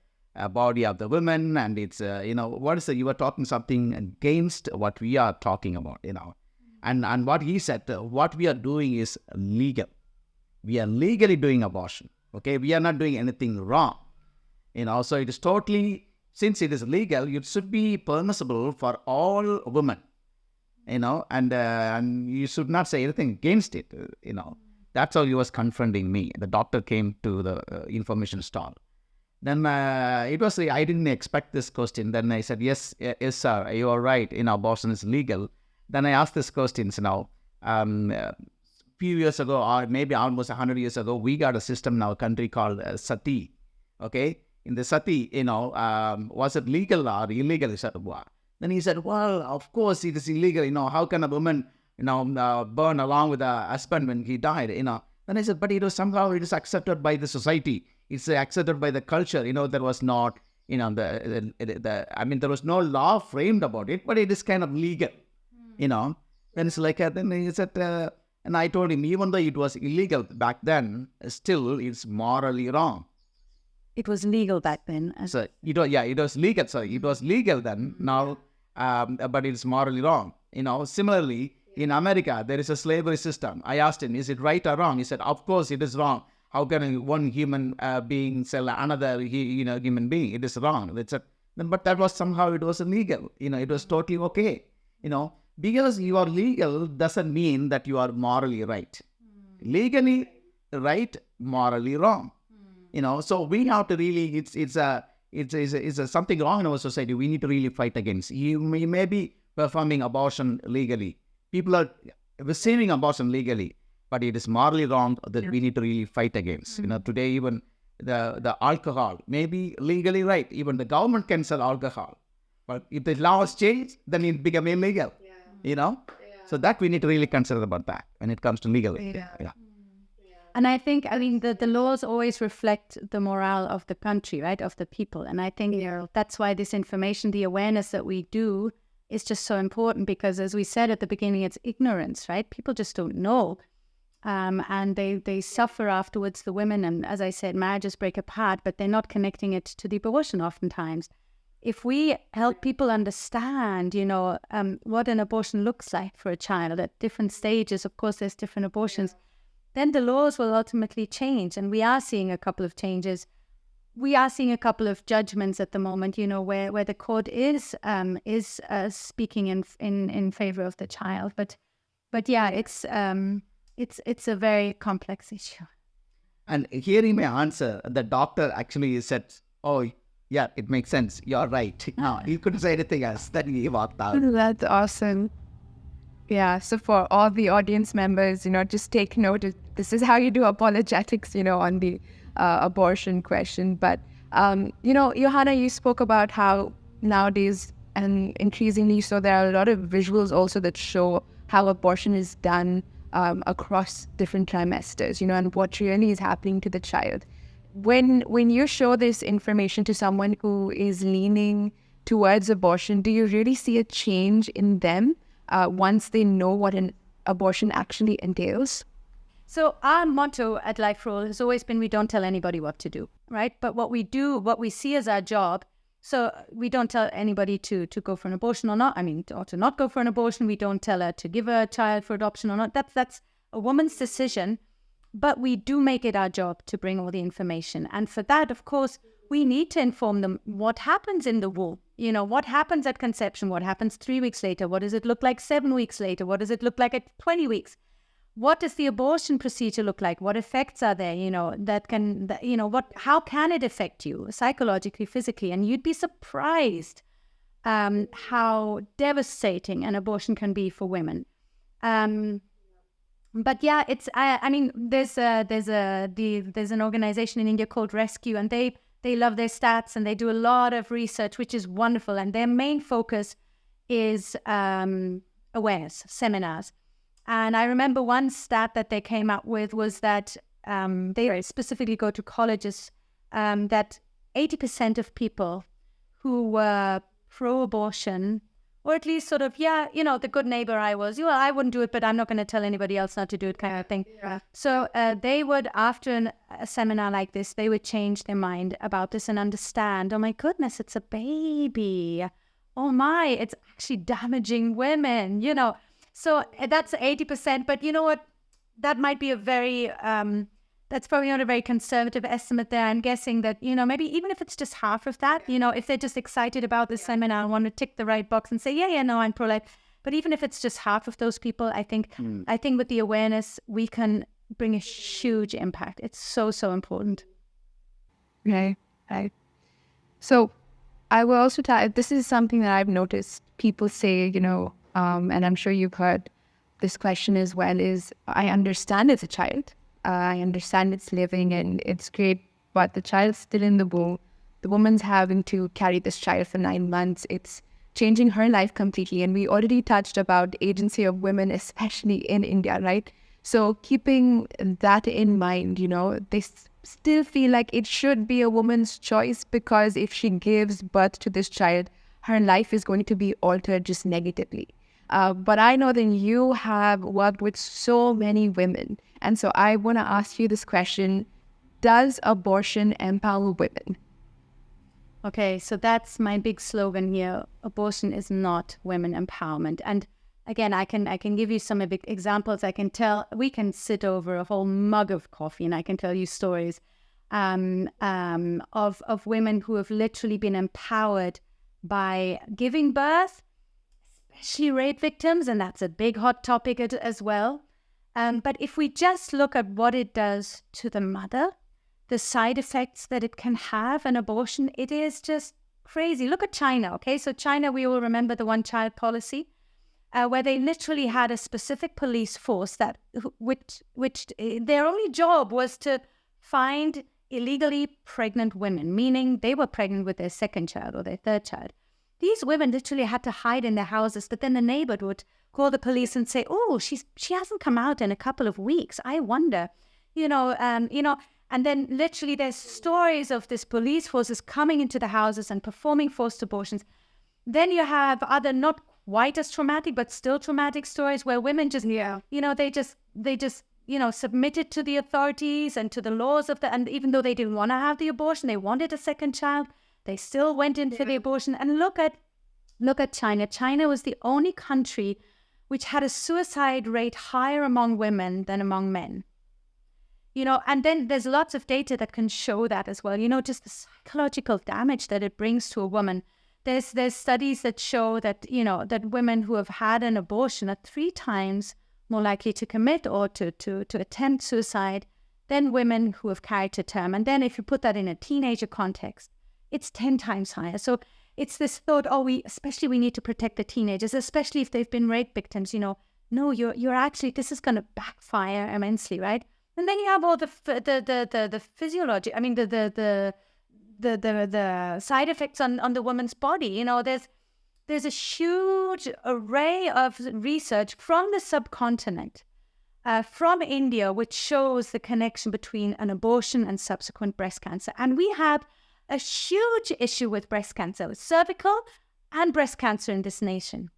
body of the women, and it's, you know, what is it? You are talking something against what we are talking about, you know. And what he said, what we are doing is legal. We are legally doing abortion, okay? We are not doing anything wrong, you know. So it is totally, since it is legal, it should be permissible for all women, you know, and you should not say anything against it, you know. That's how he was confronting me. The doctor came to the information stall. Then it was, I didn't expect this question. Then I said, yes, sir, you are right, you know, abortion is legal. Then I asked this questions now. Few years ago, or maybe almost 100 years ago, we got a system in our country called sati, okay? In the sati, you know, was it legal or illegal? He said, well. Then he said, well, of course it is illegal. You know, how can a woman, you know, burn along with her husband when he died, you know? Then I said, but it was somehow it is accepted by the society. It's accepted by the culture. You know, there was not, you know, I mean, there was no law framed about it, but it is kind of legal, you know? Then it's like, then he said, and I told him, even though it was illegal back then, still it's morally wrong. It was legal back then. So it was legal. Sorry, it was legal then. Now, but it's morally wrong. You know, similarly, in America, there is a slavery system. I asked him, is it right or wrong? He said, of course it is wrong. How can one human being sell another, human being? It is wrong. But that was somehow, it was illegal. You know, it was totally okay. You know, because you are legal doesn't mean that you are morally right. Legally right, morally wrong. You know, so we have to really, it's something wrong in our society. We need to really fight against. You may be performing abortion legally. People are receiving abortion legally, but it is morally wrong that we need to really fight against. You know, today even the alcohol may be legally right. Even the government can sell alcohol. But if the laws change, then it become illegal. You know? So that we need to really consider about that when it comes to legal. Yeah. And I think, the laws always reflect the morale of the country, right, of the people. And I think that's why this information, the awareness that we do is just so important, because as we said at the beginning, it's ignorance, right? People just don't know. And they suffer afterwards, the women. And as I said, marriages break apart, but they're not connecting it to the abortion oftentimes. If we help people understand, what an abortion looks like for a child at different stages, of course, there's different abortions, then the laws will ultimately change. And we are seeing a couple of changes. We are seeing a couple of judgments at the moment, where the court is speaking in favor of the child. But yeah, it's a very complex issue. And hearing my answer, the doctor actually said, "Oh, yeah, it makes sense. You're right." No, he couldn't say anything else. Then he walked out. That's awesome. Yeah, so for all the audience members, just take note. This is how you do apologetics, on the abortion question. But, Johanna, you spoke about how nowadays, and increasingly so, there are a lot of visuals also that show how abortion is done across different trimesters, and what really is happening to the child. When you show this information to someone who is leaning towards abortion, do you really see a change in them once they know what an abortion actually entails? So our motto at Life for All has always been, we don't tell anybody what to do, right? But what we do, what we see as our job, so we don't tell anybody to go for an abortion or not. Or to not go for an abortion. We don't tell her to give her a child for adoption or not. That's a woman's decision. But we do make it our job to bring all the information. And for that, of course, we need to inform them what happens in the womb. What happens at conception? What happens 3 weeks later? What does it look like 7 weeks later? What does it look like at 20 weeks? What does the abortion procedure look like? What effects are there? How can it affect you psychologically, physically? And you'd be surprised how devastating an abortion can be for women. But yeah, there's an organization in India called Rescue, and they love their stats and they do a lot of research, which is wonderful. And their main focus is awareness seminars. And I remember one stat that they came up with was that they specifically go to colleges, that 80% of people who were pro-abortion, or at least sort of, the good neighbor I was, I wouldn't do it, but I'm not going to tell anybody else not to do it kind of thing. Yeah. So they would, after a seminar like this, they would change their mind about this and understand, oh my goodness, it's a baby. Oh my, it's actually damaging women, So that's 80%, but you know what? That might be a very, that's probably not a very conservative estimate there. I'm guessing that, maybe even if it's just half of that, if they're just excited about this seminar and want to tick the right box and say, no, I'm pro-life. But even if it's just half of those people, I think with the awareness, we can bring a huge impact. It's so, so important. Right. So I will also tell, this is something that I've noticed people say, and I'm sure you've heard this question as well, is I understand it's a child. I understand it's living and it's great, but the child's still in the womb. The woman's having to carry this child for 9 months. It's changing her life completely. And we already touched about agency of women, especially in India, right? So keeping that in mind, they still feel like it should be a woman's choice, because if she gives birth to this child, her life is going to be altered just negatively. But I know that you have worked with so many women. And so I want to ask you this question. Does abortion empower women? Okay, so that's my big slogan here. Abortion is not women empowerment. And again, I can give you some examples. We can sit over a whole mug of coffee and I can tell you stories of women who have literally been empowered by giving birth, especially rape victims, and that's a big hot topic as well. But if we just look at what it does to the mother, the side effects that it can have, an abortion, it is just crazy. Look at China, okay? So China, we all remember the one-child policy, where they literally had a specific police force which their only job was to find illegally pregnant women, meaning they were pregnant with their second child or their third child. These women literally had to hide in their houses, but then the neighbor would call the police and say, "Oh, she hasn't come out in a couple of weeks. I wonder, And then literally there's stories of this police forces coming into the houses and performing forced abortions. Then you have other not quite as traumatic, but still traumatic stories where women just, they just submitted to the authorities and to the laws and even though they didn't want to have the abortion, they wanted a second child. They still went in for the abortion. And look at China. China was the only country which had a suicide rate higher among women than among men. And then there's lots of data that can show that as well. Just the psychological damage that it brings to a woman. There's studies that show that, that women who have had an abortion are 3 times more likely to commit or to attempt suicide than women who have carried to term. And then if you put that in a teenager context, it's 10 times higher. So it's this thought, we need to protect the teenagers, especially if they've been rape victims. No, you're actually, this is going to backfire immensely, right? And then you have all the physiology. I mean, the side effects on the woman's body. There's a huge array of research from the subcontinent, from India, which shows the connection between an abortion and subsequent breast cancer. And we have a huge issue with breast cancer, with cervical and breast cancer in this nation.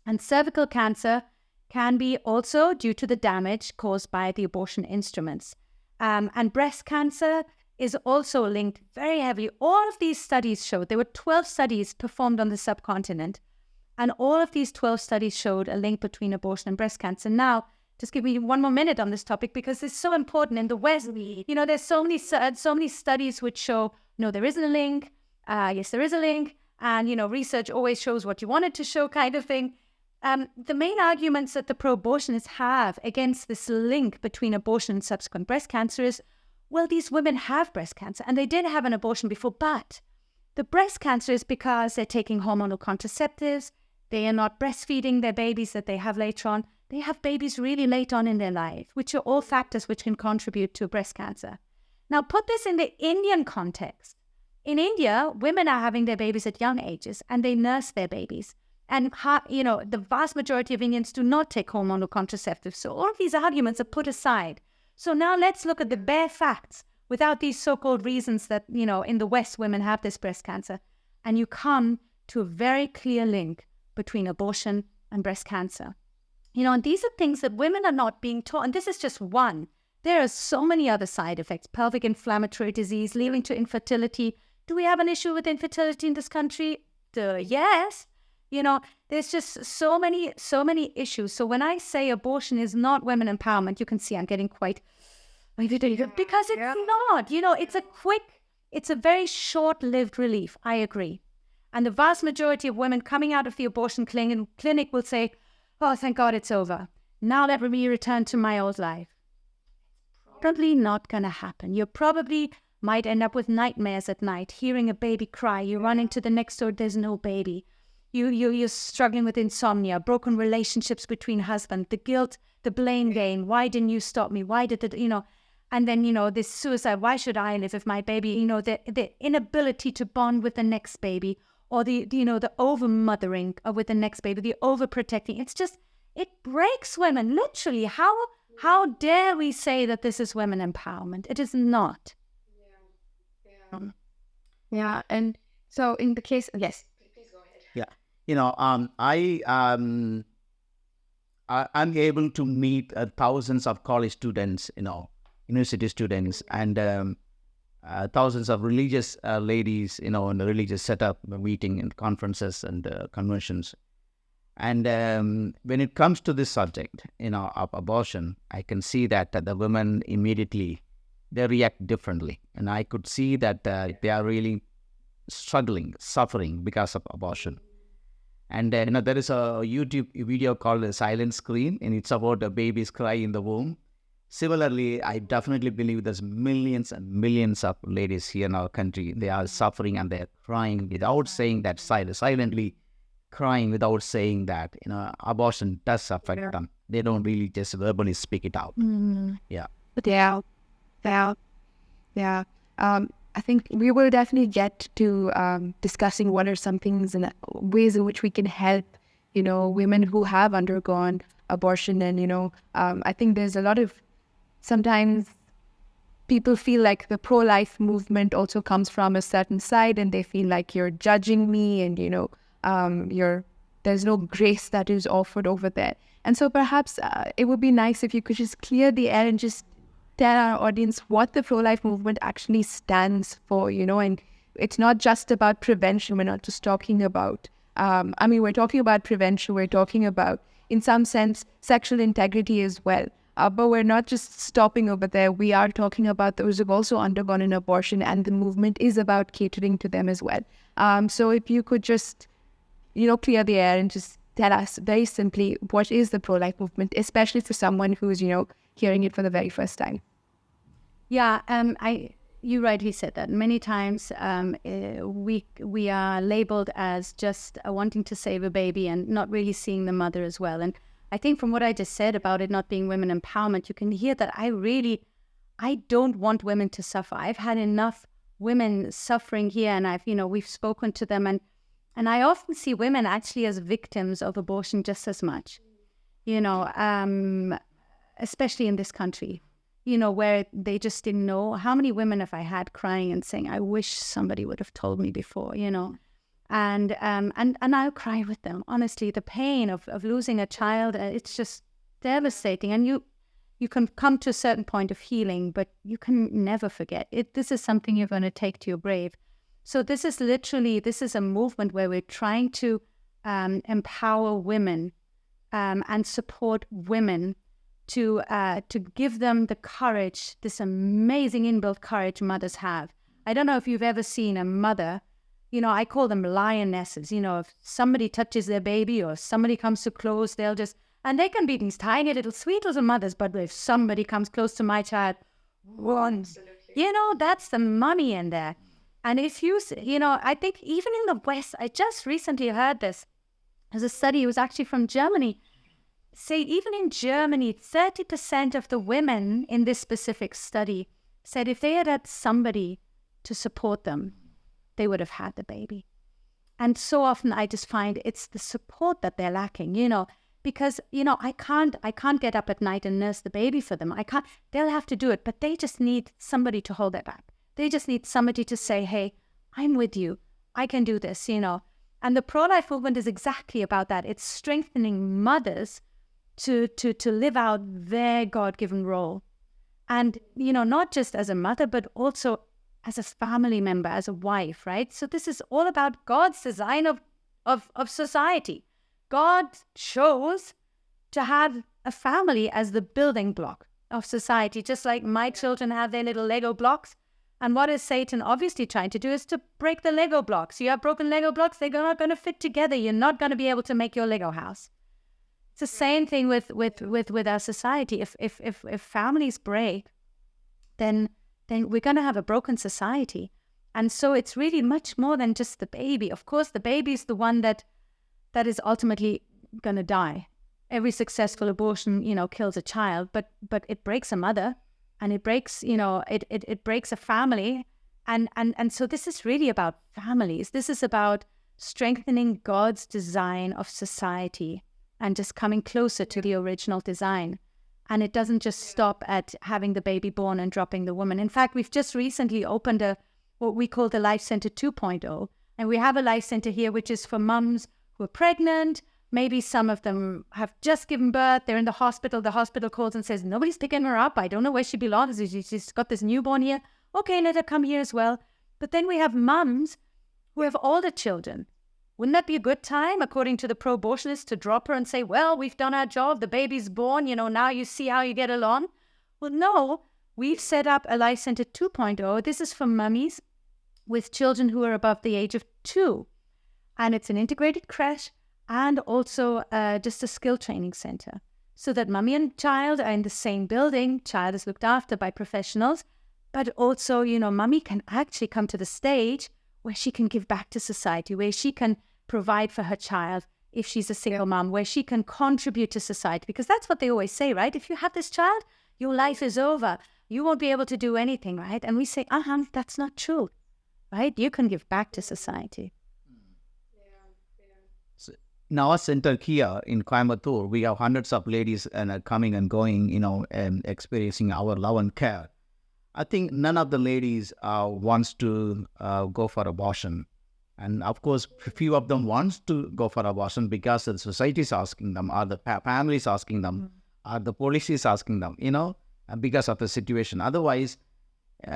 And cervical cancer can be also due to the damage caused by the abortion instruments. And breast cancer is also linked very heavily. All of these studies showed, there were 12 studies performed on the subcontinent, and all of these 12 studies showed a link between abortion and breast cancer. Now, just give me one more minute on this topic because it's so important. In the West, there's so many studies which show, no, there isn't a link. Yes, there is a link. And, research always shows what you want it to show kind of thing. The main arguments that the pro-abortionists have against this link between abortion and subsequent breast cancer is, well, these women have breast cancer and they did have an abortion before, but the breast cancer is because they're taking hormonal contraceptives, they are not breastfeeding their babies that they have later on, they have babies really late on in their life, which are all factors which can contribute to breast cancer. Now, put this in the Indian context. In India, women are having their babies at young ages and they nurse their babies. And, the vast majority of Indians do not take hormonal contraceptives. So all of these arguments are put aside. So now let's look at the bare facts without these so-called reasons that, in the West, women have this breast cancer. And you come to a very clear link between abortion and breast cancer. And these are things that women are not being taught. And this is just one. There are so many other side effects, pelvic inflammatory disease, leading to infertility. Do we have an issue with infertility in this country? Yes. There's just so many issues. So when I say abortion is not women empowerment, you can see I'm getting quite, because it's not, it's a very short-lived relief. I agree. And the vast majority of women coming out of the abortion clinic will say, oh, thank God it's over. Now let me return to my old life. Probably not going to happen. You probably might end up with nightmares at night, hearing a baby cry. You run into the next door, there's no baby. You're struggling with insomnia, broken relationships between husbands, the guilt, the blame game. Why didn't you stop me? Why did it, and then, this suicide. Why should I live if my baby, the inability to bond with the next baby, or the over-mothering with the next baby, the overprotecting. It's just, it breaks women, literally. How dare we say that this is women empowerment? It is not. Yeah. And so in the case, yes. I'm able to meet thousands of college students, university students, and thousands of religious ladies, in the religious setup, meeting and conferences and conventions. And when it comes to this subject, of abortion, I can see that the women immediately, they react differently. And I could see that they are really struggling, suffering because of abortion. And there is a YouTube video called The Silent Scream, and it's about a baby's cry in the womb. Similarly, I definitely believe there's millions and millions of ladies here in our country. They are suffering and they're crying without saying that, silently crying without saying that. Abortion does affect them. They don't really just verbally speak it out. Mm-hmm. Yeah. I think we will definitely get to discussing what are some things and ways in which we can help, women who have undergone abortion. And, I think there's a lot of, sometimes people feel like the pro-life movement also comes from a certain side and they feel like you're judging me and, there's no grace that is offered over there. And so perhaps it would be nice if you could just clear the air and just tell our audience what the pro-life movement actually stands for, and it's not just about prevention. We're not just talking about, we're talking about prevention. We're talking about, in some sense, sexual integrity as well. But we're not just stopping over there. We are talking about those who've also undergone an abortion, and the movement is about catering to them as well. So if you could just, clear the air and just tell us very simply, what is the pro-life movement, especially for someone who's, hearing it for the very first time? Yeah, you rightly said that. Many times we are labeled as just wanting to save a baby and not really seeing the mother as well. And I think from what I just said about it not being women empowerment, you can hear that I don't want women to suffer. I've had enough women suffering here, and we've spoken to them, and I often see women actually as victims of abortion just as much, especially in this country, where they just didn't know. How many women have I had crying and saying, I wish somebody would have told me before, and I'll cry with them. Honestly, the pain of losing a child, it's just devastating. And you can come to a certain point of healing, but you can never forget it. This is something you're going to take to your grave. So this is a movement where we're trying to empower women and support women to give them the courage, this amazing inbuilt courage mothers have. I don't know if you've ever seen a mother, I call them lionesses. If somebody touches their baby or somebody comes too close, and they can be these tiny little sweet little mothers, but if somebody comes close to my child, once, that's the mummy in there. And if I think even in the West, I just recently heard this. There's a study, it was actually from Germany, say even in Germany, 30% of the women in this specific study said if they had had somebody to support them, they would have had the baby. And so often I just find it's the support that they're lacking, because, I can't get up at night and nurse the baby for them. They'll have to do it, but they just need somebody to hold their back. They just need somebody to say, hey, I'm with you. I can do this, And the pro-life movement is exactly about that. It's strengthening mothers to live out their God-given role. And, not just as a mother, but also as a family member, as a wife, right? So this is all about God's design of society. God chose to have a family as the building block of society, just like my children have their little Lego blocks. And what is Satan obviously trying to do is to break the Lego blocks. You have broken Lego blocks, they're not going to fit together. You're not going to be able to make your Lego house. It's the same thing with our society. If families break, then we're going to have a broken society. And so it's really much more than just the baby. Of course, the baby is the one that is ultimately going to die. Every successful abortion, kills a child, but it breaks a mother, and it breaks, it breaks a family. And so this is really about families. This is about strengthening God's design of society and just coming closer to the original design. And it doesn't just stop at having the baby born and dropping the woman. In fact, we've just recently opened what we call the Life Center 2.0. And we have a Life Center here, which is for mums who are pregnant. Maybe some of them have just given birth. They're in the hospital. The hospital calls and says, nobody's picking her up. I don't know where she belongs. She's got this newborn here. Okay, let her come here as well. But then we have mums who have older children. Wouldn't that be a good time, according to the pro-abortionists, to drop her and say, well, we've done our job. The baby's born. Now you see how you get along. Well, no, we've set up a Life Center 2.0. This is for mummies with children who are above the age of 2. And it's an integrated creche and also just a skill training center, so that mummy and child are in the same building. Child is looked after by professionals, but also, mummy can actually come to the stage where she can give back to society, where she can provide for her child if she's a single mom, where she can contribute to society. Because that's what they always say, right? If you have this child, your life is over. You won't be able to do anything, right? And we say, that's not true, right? You can give back to society. In our center here in Coimbatore, we have hundreds of ladies coming and going, and experiencing our love and care. I think none of the ladies wants to go for abortion. And of course, few of them wants to go for abortion because the society is asking them, or the family is asking them, or the police is asking them, because of the situation. Otherwise,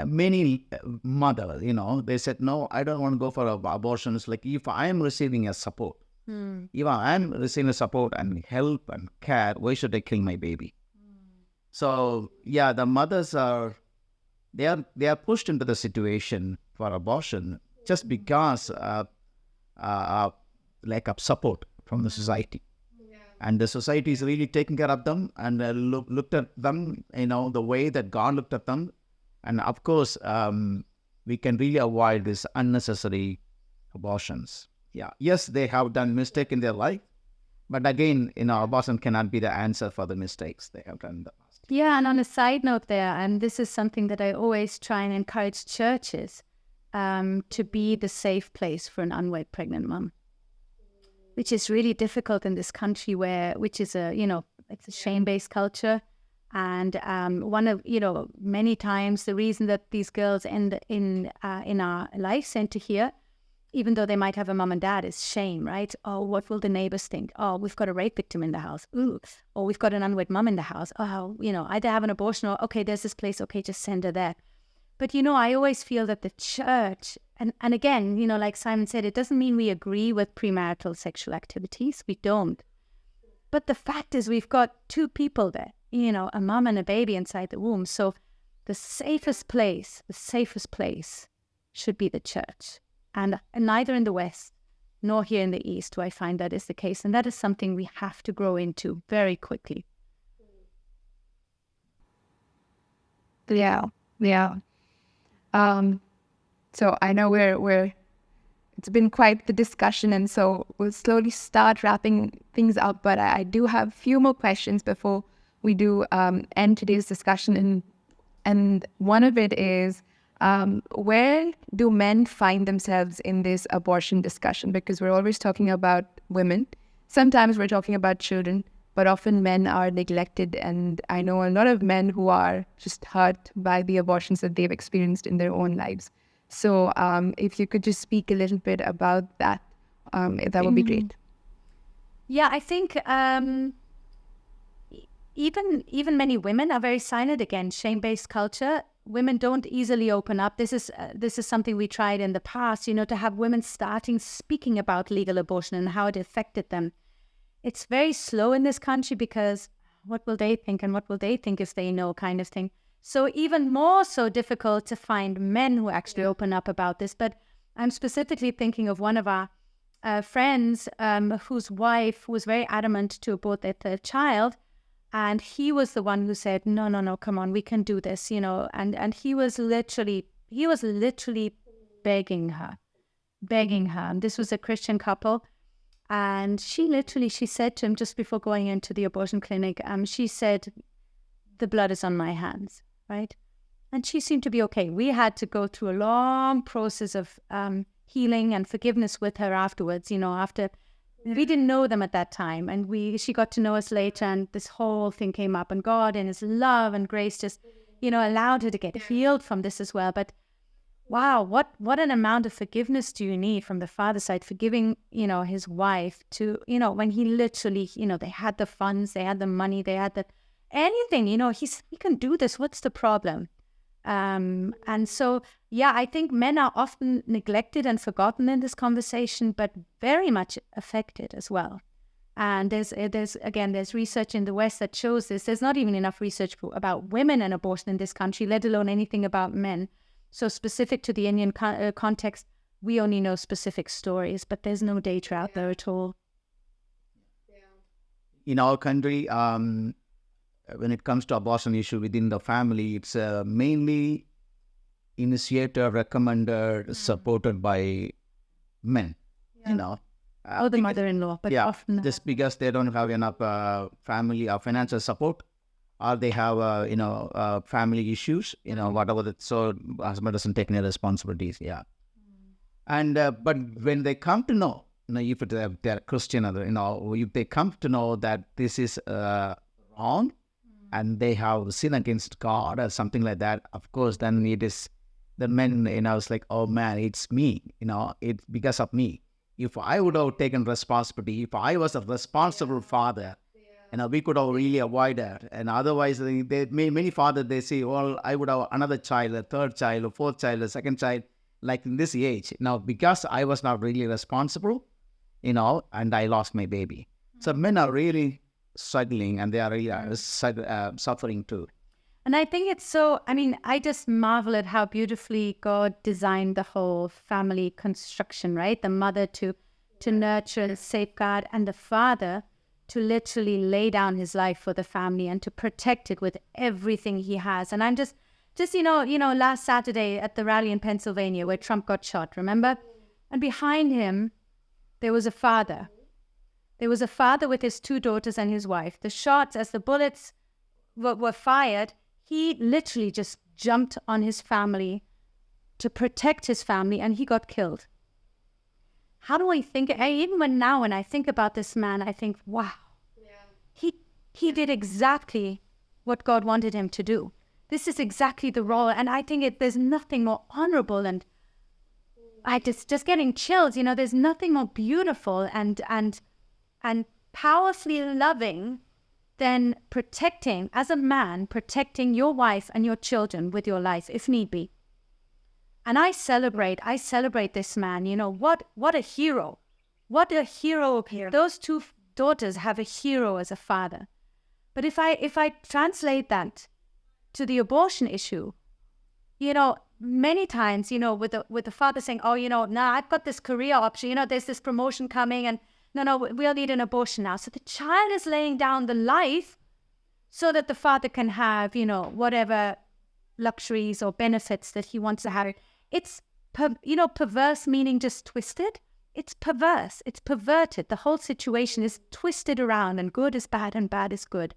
many mothers, they said, no, I don't want to go for abortion. It's like, if I am receiving a support, if I am receiving support and help and care, why should I kill my baby? So, yeah, the mothers they are pushed into the situation for abortion just because lack of support from the society. And the society is really taking care of them and looked at them, the way that God looked at them. And of course, we can really avoid these unnecessary abortions. Yeah. Yes, they have done mistake in their life. But again, abortion cannot be the answer for the mistakes they have done in the past. Yeah, and on a side note there, and this is something that I always try and encourage churches to be the safe place for an unwed pregnant mom, which is really difficult in this country which is it's a shame-based culture. And one of, many times the reason that these girls end in our life center here, even though they might have a mom and dad, is shame, right? Oh, what will the neighbors think? Oh, we've got a rape victim in the house. Ooh. Or we've got an unwed mom in the house. Oh, either have an abortion or, okay, there's this place. Okay, just send her there. But, I always feel that the church, and again, like Simon said, it doesn't mean we agree with premarital sexual activities. We don't. But the fact is we've got two people there, a mom and a baby inside the womb. So the safest place should be the church. And neither in the West nor here in the East do I find that is the case. And that is something we have to grow into very quickly. Yeah. So I know it's been quite the discussion, and so we'll slowly start wrapping things up. But I do have a few more questions before we do end today's discussion. And one of it is, where do men find themselves in this abortion discussion? Because we're always talking about women. Sometimes we're talking about children, but often men are neglected. And I know a lot of men who are just hurt by the abortions that they've experienced in their own lives. So if you could just speak a little bit about that, that would be great. Yeah, I think even many women are very silent. Again, shame-based culture. Women don't easily open up. This is something we tried in the past, to have women starting speaking about legal abortion and how it affected them. It's very slow in this country because what will they think and what will they think if they know, kind of thing. So even more so difficult to find men who actually open up about this. But I'm specifically thinking of one of our friends whose wife was very adamant to abort their third child. And he was the one who said, no, come on, we can do this, and he was literally begging her. And this was a Christian couple. And she said to him just before going into the abortion clinic, she said, the blood is on my hands, right? And she seemed to be okay. We had to go through a long process of healing and forgiveness with her afterwards, after we didn't know them at that time, and she got to know us later, and this whole thing came up, and God in his love and grace just, allowed her to get healed from this as well. But wow, what an amount of forgiveness do you need from the father's side, forgiving, his wife to, when he literally, they had the funds, they had the money, they had anything, he can do this. What's the problem? And so, yeah, I think men are often neglected and forgotten in this conversation, but very much affected as well. And there's research in the West that shows this. There's not even enough research about women and abortion in this country, let alone anything about men. So specific to the Indian context, we only know specific stories, but there's no data out there at all. In our country, when it comes to abortion issue within the family, it's mainly initiated, recommended, supported by men, or the mother-in-law, but often just because they don't have enough family or financial support, or they have family issues, whatever that. So husband doesn't take any responsibilities. And but when they come to know, if they're Christian, if they come to know that this is wrong, and they have sinned against God or something like that, of course, then it is the men, it's like, oh man, it's me, it's because of me. If I would have taken responsibility, if I was a responsible father, we could have really avoided that. And otherwise, many fathers, they say, well, I would have another child, a third child, a fourth child, a second child, like in this age. Now, because I was not really responsible, and I lost my baby. So men are really struggling, and they are really suffering too. And I think it's so, I just marvel at how beautifully God designed the whole family construction, right? The mother to nurture and safeguard, and the father to literally lay down his life for the family and to protect it with everything he has. And I'm just last Saturday at the rally in Pennsylvania where Trump got shot, remember? And behind him, there was a father. There was a father with his 2 daughters and his wife. The shots, as the bullets were fired, he literally just jumped on his family to protect his family, and he got killed. How do I think? Even when I think about this man, I think, wow, he did exactly what God wanted him to do. This is exactly the role, and I think there's nothing more honorable, and I just getting chills. There's nothing more beautiful and powerfully loving than protecting, as a man, protecting your wife and your children with your life, if need be. And I celebrate this man. What a hero. What a hero. Those 2 daughters have a hero as a father. But if I translate that to the abortion issue, many times, with the father saying, oh, I've got this career option, there's this promotion coming, and no, we'll need an abortion now. So the child is laying down the life so that the father can have, whatever luxuries or benefits that he wants to have. It's, perverse meaning just twisted. It's perverse. It's perverted. The whole situation is twisted around, and good is bad and bad is good.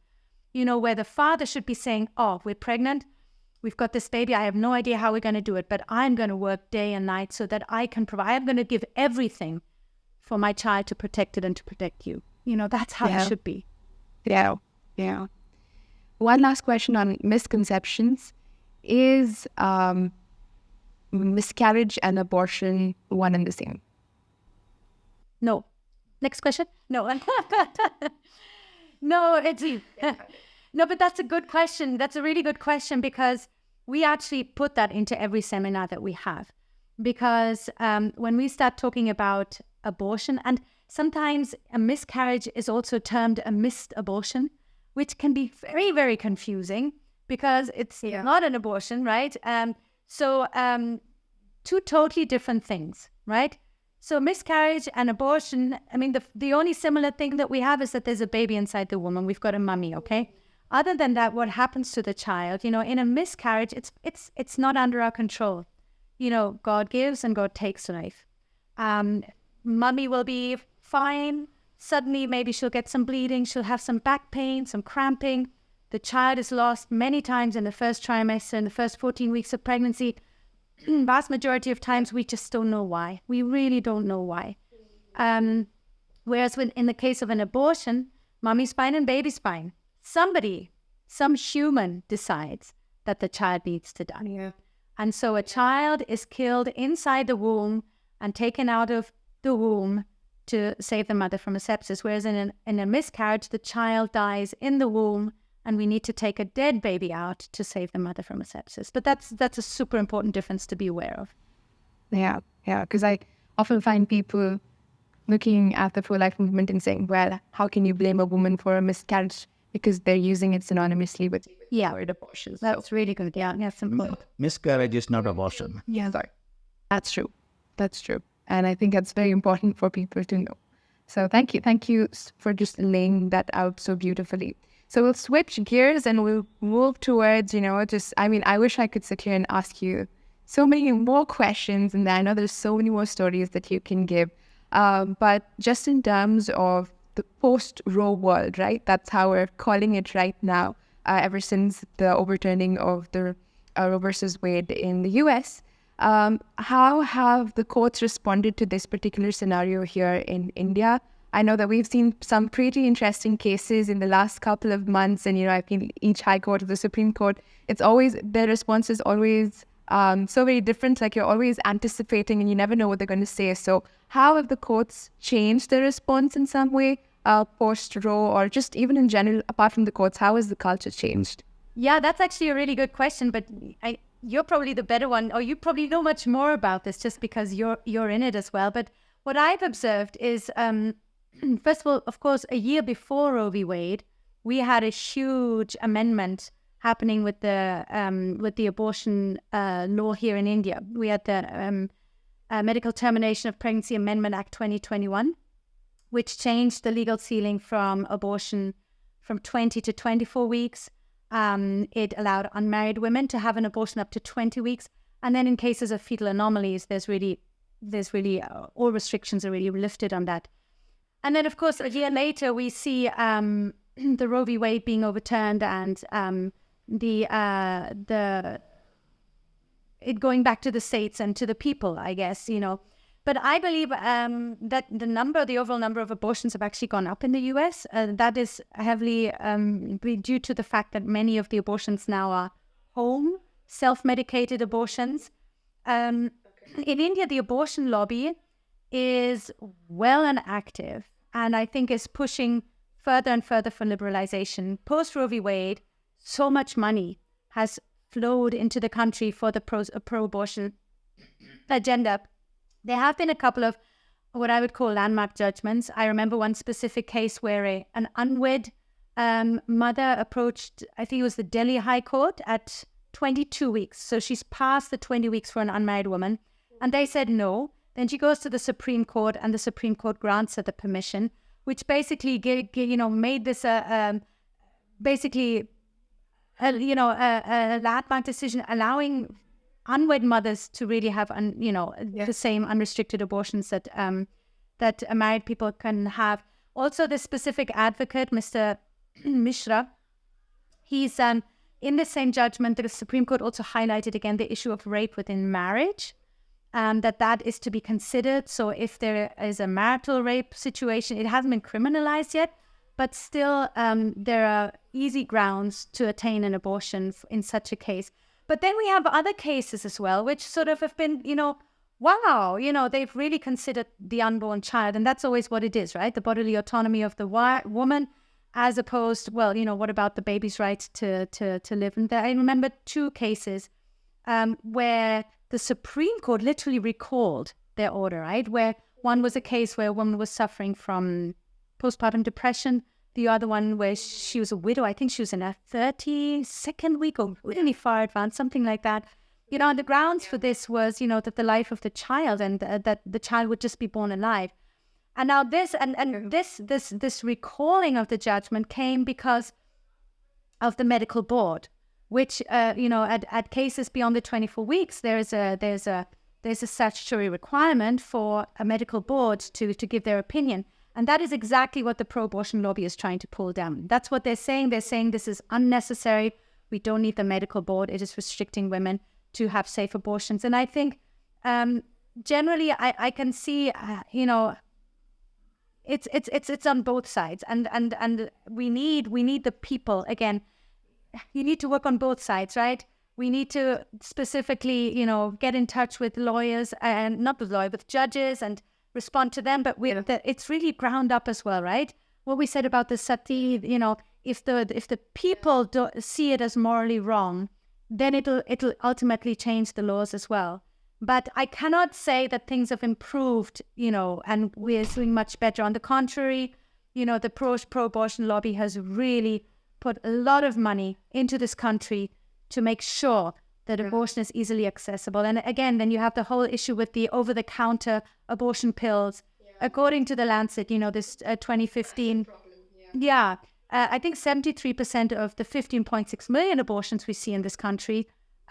Where the father should be saying, oh, we're pregnant. We've got this baby. I have no idea how we're going to do it, but I'm going to work day and night so that I can provide. I'm going to give everything for my child to protect it and to protect you. That's how it should be. Yeah. One last question on misconceptions. Is miscarriage and abortion one and the same? No. Next question? No. No, it's... No, but that's a good question. That's a really good question, because we actually put that into every seminar that we have. Because when we start talking about abortion, and sometimes a miscarriage is also termed a missed abortion, which can be very, very confusing because it's not an abortion, right? So 2 totally different things, right? So miscarriage and abortion, I mean, the only similar thing that we have is that there's a baby inside the woman. We've got a mummy, okay? Other than that, what happens to the child, in a miscarriage, it's not under our control. God gives and God takes life. Mummy will be fine. Suddenly, maybe she'll get some bleeding. She'll have some back pain, some cramping. The child is lost many times in the first trimester, in the first 14 weeks of pregnancy. Vast majority of times, we just don't know why. We really don't know why. Whereas in the case of an abortion, mummy's fine and baby's fine. Some human decides that the child needs to die. Yeah. And so a child is killed inside the womb and taken out of the womb to save the mother from a sepsis. Whereas in a miscarriage, the child dies in the womb and we need to take a dead baby out to save the mother from a sepsis. But that's a super important difference to be aware of. Yeah, because I often find people looking at the pro-life movement and saying, well, how can you blame a woman for a miscarriage? Because they're using it synonymously with word abortion. That's really good. Yeah, simple. Miscarriage is not abortion. Yeah, sorry. That's true. And I think that's very important for people to know. So thank you for just laying that out so beautifully. So we'll switch gears and we'll move towards, I wish I could sit here and ask you so many more questions, and I know there's so many more stories that you can give. But just in terms of the post-Roe world, right? That's how we're calling it right now, ever since the overturning of the Roe versus Wade in the US. How have the courts responded to this particular scenario here in India? I know that we've seen some pretty interesting cases in the last couple of months, and I think each High Court or the Supreme Court, their response is always so very different. Like, you're always anticipating and you never know what they're going to say. So how have the courts changed their response in some way post-Roe, or just even in general, apart from the courts, how has the culture changed? Yeah, that's actually a really good question, but you're probably the better one, or you probably know much more about this just because you're in it as well. But what I've observed is, first of all, of course, a year before Roe v. Wade, we had a huge amendment happening with the abortion law here in India. We had the Medical Termination of Pregnancy Amendment Act 2021, which changed the legal ceiling from abortion from 20 to 24 weeks. It allowed unmarried women to have an abortion up to 20 weeks. And then in cases of fetal anomalies, there's really all restrictions are really lifted on that. And then, of course, a year later, we see the Roe v. Wade being overturned and it going back to the states and to the people, I guess, But I believe that the overall number of abortions have actually gone up in the US. That is heavily due to the fact that many of the abortions now are home, self-medicated abortions. In India, the abortion lobby is well and active, and I think is pushing further and further for liberalization. Post Roe v. Wade, so much money has flowed into the country for the pro-abortion agenda. There have been a couple of what I would call landmark judgments. I remember one specific case where an unwed mother approached, I think it was the Delhi High Court, at 22 weeks. So she's past the 20 weeks for an unmarried woman. And they said no. Then she goes to the Supreme Court, and the Supreme Court grants her the permission, which basically made this a landmark decision, allowing unwed mothers to really have the same unrestricted abortions that married people can have. Also, the specific advocate, Mr. Mishra, he's in the same judgment, the Supreme Court also highlighted again the issue of rape within marriage, that is to be considered. So if there is a marital rape situation, it hasn't been criminalized yet, but still there are easy grounds to attain an abortion in such a case. But then we have other cases as well, which sort of have been, they've really considered the unborn child. And that's always what it is, right? The bodily autonomy of the woman, as opposed, what about the baby's right to live? And I remember two cases where the Supreme Court literally recalled their order, right? Where one was a case where a woman was suffering from postpartum depression. The other one where she was a widow. I think she was in her 32nd week or really far advanced, something like that. And the grounds for this was, that the life of the child and that the child would just be born alive. And now this this recalling of the judgment came because of the medical board, which at cases beyond the 24 weeks, there's a statutory requirement for a medical board to give their opinion. And that is exactly what the pro-abortion lobby is trying to pull down. That's what they're saying. They're saying this is unnecessary. We don't need the medical board. It is restricting women to have safe abortions. And I think generally I can see, it's on both sides. And we need the people. Again, you need to work on both sides, right? We need to specifically, get in touch with lawyers and with judges and respond to them, but it's really ground up as well, right? What we said about the sati, if the people don't see it as morally wrong, then it'll ultimately change the laws as well. But I cannot say that things have improved, and we're doing much better. On the contrary, the pro-abortion lobby has really put a lot of money into this country to make sure that abortion is easily accessible. And again, then you have the whole issue with the over-the-counter abortion pills. According to the Lancet, this 2015, I think 73% of the 15.6 million abortions we see in this country,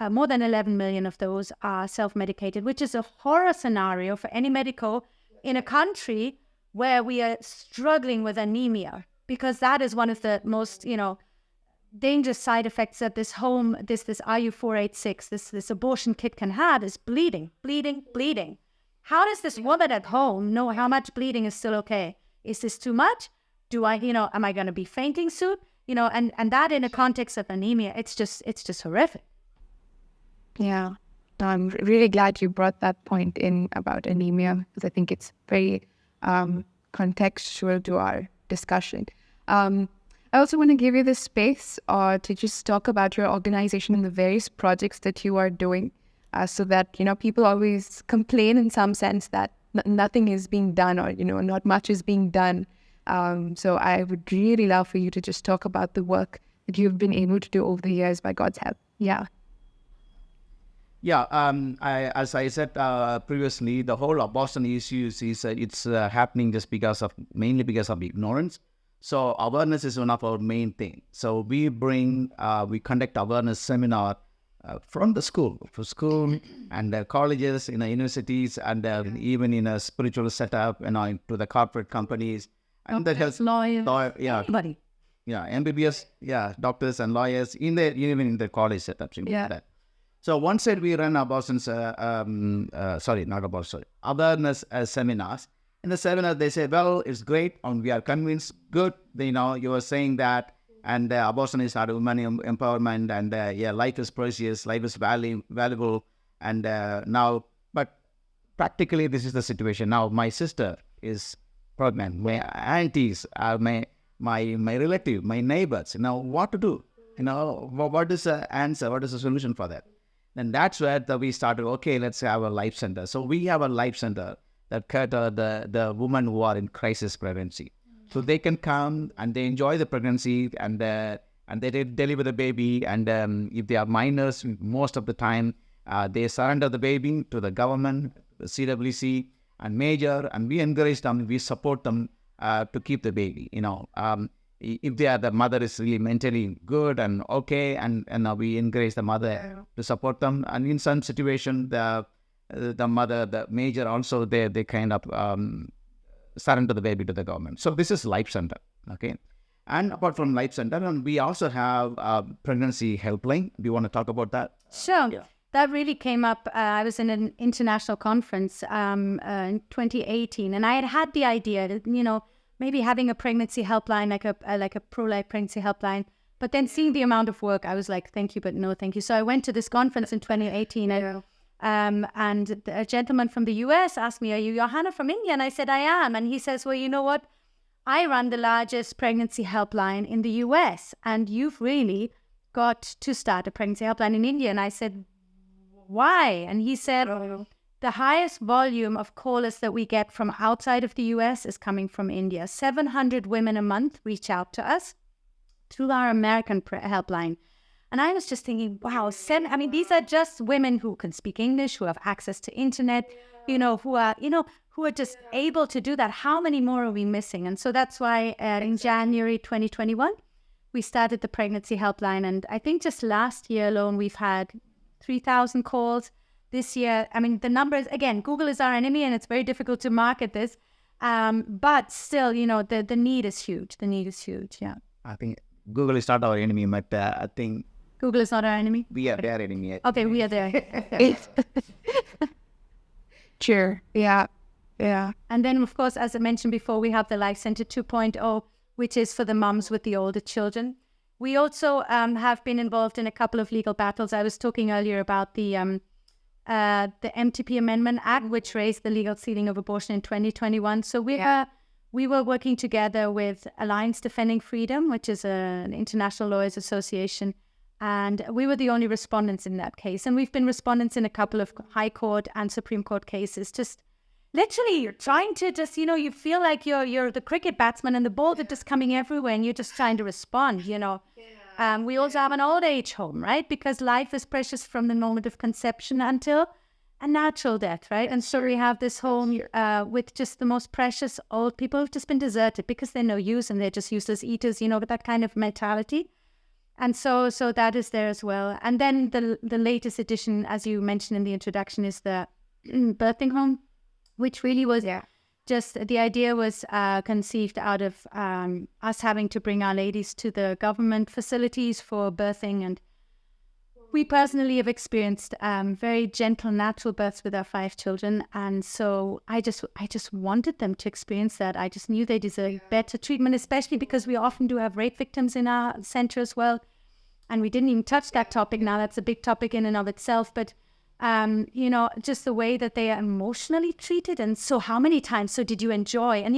more than 11 million of those are self-medicated, which is a horror scenario for any medico in a country where we are struggling with anemia, because that is one of the most, dangerous side effects that this RU486, this abortion kit can have, is bleeding. How does this woman at home know how much bleeding is still okay? Is this too much? Do I, am I going to be fainting soon? And that in a context of anemia, it's just horrific. Yeah, I'm really glad you brought that point in about anemia, because I think it's very contextual to our discussion. I also want to give you the space to just talk about your organization and the various projects that you are doing, so that, people always complain in some sense that nothing is being done, or, not much is being done. So I would really love for you to just talk about the work that you've been able to do over the years by God's help. Yeah. Yeah, as I said previously, the whole abortion issues is it's happening just mainly because of ignorance. So awareness is one of our main thing. So we conduct awareness seminar from the school and colleges, universities, and even in a spiritual setup, to the corporate companies and the health lawyers, yeah, anybody. Yeah, MBBS, doctors and lawyers even in the college setups. Like that. So one side we run abortions, awareness seminars. In the seminar, they say, well, it's great, and we are convinced, good, you are saying that, and abortion is not women empowerment, and life is precious, life is valuable, and now, but practically this is the situation. Now my sister is pregnant, my aunties are my relative, my neighbors, what to do? What is the answer? What is the solution for that? And that's where we started, okay, let's have a life center. So we have a life center that cater the women who are in crisis pregnancy. So they can come and they enjoy the pregnancy and they deliver the baby. And if they are minors, most of the time, they surrender the baby to the government, the CWC and major, and we encourage them, we support them to keep the baby, if the mother is really mentally good and okay, and we encourage the mother to support them. And in some situation, the mother, the major also, they kind of surrender the baby to the government. So this is Life Center, okay? And apart from Life Center, and we also have a pregnancy helpline. Do you want to talk about that? Sure. Yeah. That really came up. I was in an international conference in 2018, and I had the idea that, maybe having a pregnancy helpline, like a pro-life pregnancy helpline. But then seeing the amount of work, I was like, thank you, but no thank you. So I went to this conference in 2018, and a gentleman from the US asked me, are you Johanna from India? And I said, I am. And he says, well, you know what? I run the largest pregnancy helpline in the US, and you've really got to start a pregnancy helpline in India. And I said, why? And he said, the highest volume of callers that we get from outside of the US is coming from India. 700 women a month reach out to us through our American helpline. And I was just thinking, wow, these are just women who can speak English, who have access to internet, who are just able to do that. How many more are we missing? And so that's why in January 2021, we started the pregnancy helpline. And I think just last year alone, we've had 3,000 calls. This year, the numbers, again, Google is our enemy and it's very difficult to market this. But still, the need is huge. The need is huge, yeah. I think Google is not our enemy, but I think... Google is not our enemy? We are their enemy. Okay, we are there. Sure, yeah. And then, of course, as I mentioned before, we have the Life Center 2.0, which is for the mums with the older children. We also have been involved in a couple of legal battles. I was talking earlier about the MTP Amendment Act, which raised the legal ceiling of abortion in 2021. So we were working together with Alliance Defending Freedom, which is an international lawyers association, and we were the only respondents in that case. And we've been respondents in a couple of High Court and Supreme Court cases. Just literally, you're trying to just, you feel like you're the cricket batsman and the balls are just coming everywhere, and you're just trying to respond. We also have an old age home, right? Because life is precious from the moment of conception until a natural death, right? And so we have this home with just the most precious old people who've just been deserted because they're no use and they're just useless eaters, with that kind of mentality. And so that is there as well. And then the latest addition, as you mentioned in the introduction, is the birthing home, which really was just the idea was conceived out of us having to bring our ladies to the government facilities for birthing. And we personally have experienced very gentle, natural births with our 5 children. And so I just wanted them to experience that. I just knew they deserved better treatment, especially because we often do have rape victims in our center as well. And we didn't even touch that topic now. That's a big topic in and of itself. But, just the way that they are emotionally treated. And so how many times, so did you enjoy? And,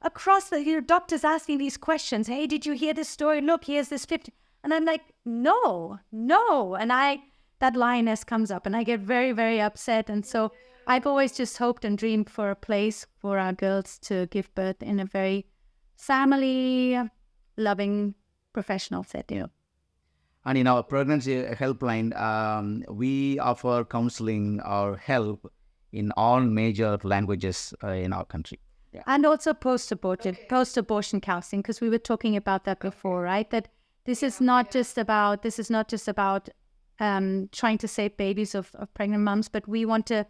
across the doctors asking these questions. Hey, did you hear this story? Look, here's this 50. And I'm like, no. And that lioness comes up and I get very, very upset. And so I've always just hoped and dreamed for a place for our girls to give birth in a very family, loving, professional setting. And in our pregnancy helpline, we offer counseling or help in all major languages in our country. Yeah. And also post-abortion counseling, because we were talking about that before, right? That this is not just about trying to save babies of pregnant moms, but we want to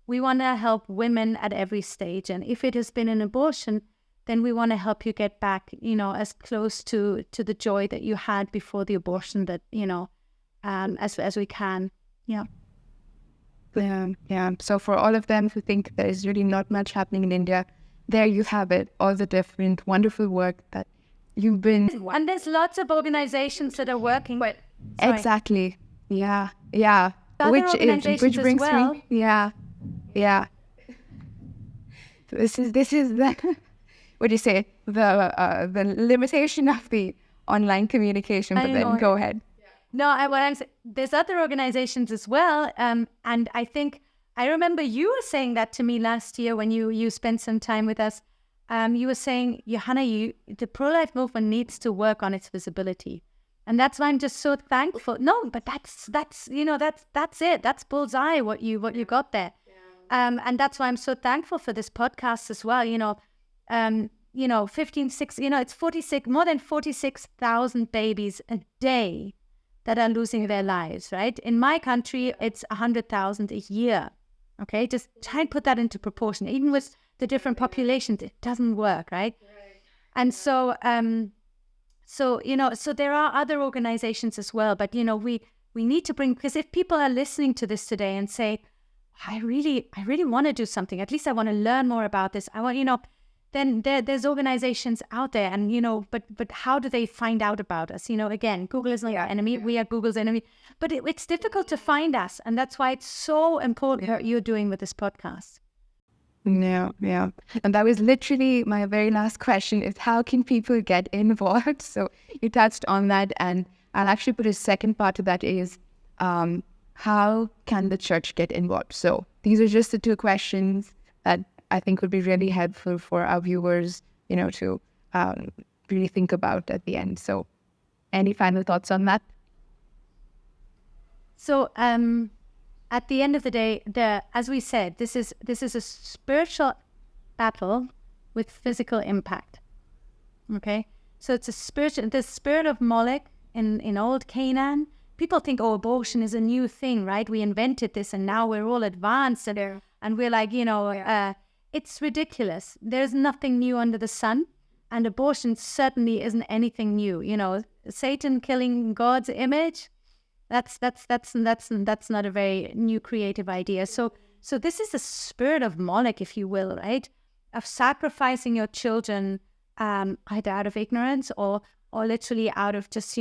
help women at every stage. And if it has been an abortion, then we want to help you get back, as close to the joy that you had before the abortion, that, as we can. Yeah. Yeah. So for all of them who think there is really not much happening in India, there you have it, all the different wonderful work that you've been... And there's lots of organizations that are working. Sorry. Exactly. Yeah. Which brings me... Yeah. This is the... What do you say? The limitation of the online communication, but then go ahead. No, there's other organizations as well. And I think, I remember you were saying that to me last year when you spent some time with us. You were saying, Johanna, the pro-life movement needs to work on its visibility. And that's why I'm just so thankful. No, but that's it. That's bullseye, what you got there. Yeah. And that's why I'm so thankful for this podcast as well. It's more than 46,000 babies a day that are losing their lives, right? In my country, it's 100,000 a year. Okay, just try and put that into proportion. Even with the different populations, it doesn't work, right? And so there are other organizations as well, but we need to bring, because if people are listening to this today and say, I really want to do something, at least I want to learn more about this, I want, then there's organizations out there, and but how do they find out about us? Again, Google is not our enemy. We are Google's enemy, but it's difficult to find us, and that's why it's so important what you're doing with this podcast. Yeah. And that was literally my very last question, is how can people get involved? So you touched on that, and I'll actually put a second part to that is, how can the church get involved? So these are just the two questions that I think would be really helpful for our viewers, to really think about at the end. So any final thoughts on that? So at the end of the day, as we said, this is a spiritual battle with physical impact. Okay? So it's the spirit of Moloch in old Canaan. People think, abortion is a new thing, right? We invented this and now we're all advanced and we're like, it's ridiculous. There's nothing new under the sun, and abortion certainly isn't anything new. Satan killing God's image, that's not a very new creative idea. So this is the spirit of Moloch, if you will, right? Of sacrificing your children, either out of ignorance or literally out of just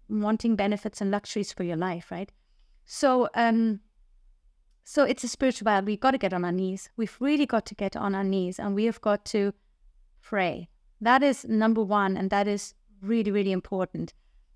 wanting benefits and luxuries for your life, right? So it's a spiritual battle. We've got to get on our knees. We've really got to get on our knees, and we have got to pray. That is number one, and that is really, really important.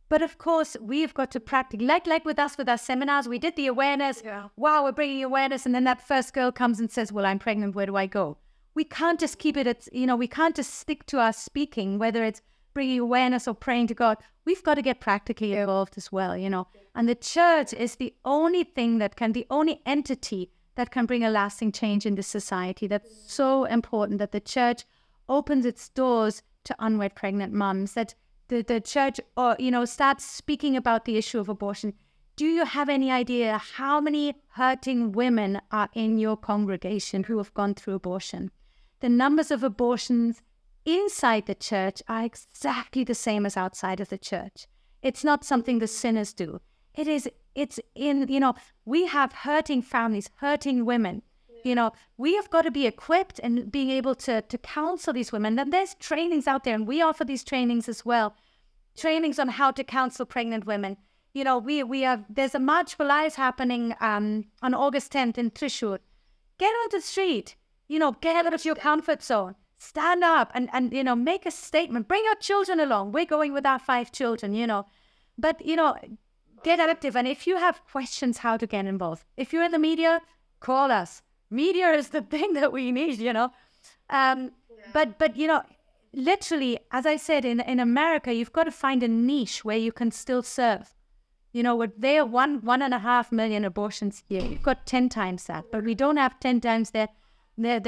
But of course, we've got to practice, like with us, with our seminars, we did the awareness. Yeah. Wow, we're bringing awareness, and then that first girl comes and says, well, I'm pregnant, where do I go? We can't just keep it at, we can't just stick to our speaking, whether it's bringing awareness or praying to God. We've got to get practically involved as well, And the church is the only entity that can bring a lasting change in this society. That's so important, that the church opens its doors to unwed pregnant moms, that the church, starts speaking about the issue of abortion. Do you have any idea how many hurting women are in your congregation who have gone through abortion? The numbers of abortions inside the church are exactly the same as outside of the church. It's not something the sinners do. It's in, we have hurting families, hurting women. We have got to be equipped and being able to counsel these women. And there's trainings out there, and we offer these trainings as well. Trainings on how to counsel pregnant women. There's a March for Lives happening on August 10th in Thrissur. Get on the street, get out of your comfort zone. Stand up and make a statement. Bring your children along. We're going with our 5 children, But, get active. And if you have questions how to get involved, if you're in the media, call us. Media is the thing that we need, But literally, as I said, in America, you've got to find a niche where you can still serve. With their 1.5 million abortions here, you've got 10 times that, but we don't have 10 times their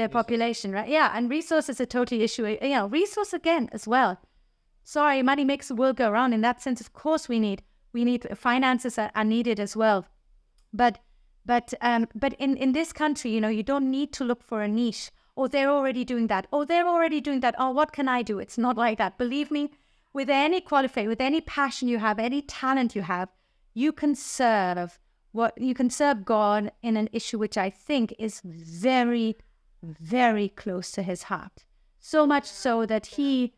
population, right? Yeah, and resource is a total issue. Resource again as well. Sorry, money makes the world go round. In that sense, of course, we need finances are needed as well. But in this country, you don't need to look for a niche. Oh, they're already doing that. Oh, they're already doing that. Oh, what can I do? It's not like that. Believe me, with any qualification, with any passion you have, any talent you have, you can serve God in an issue which I think is very, very close to his heart. So much so that he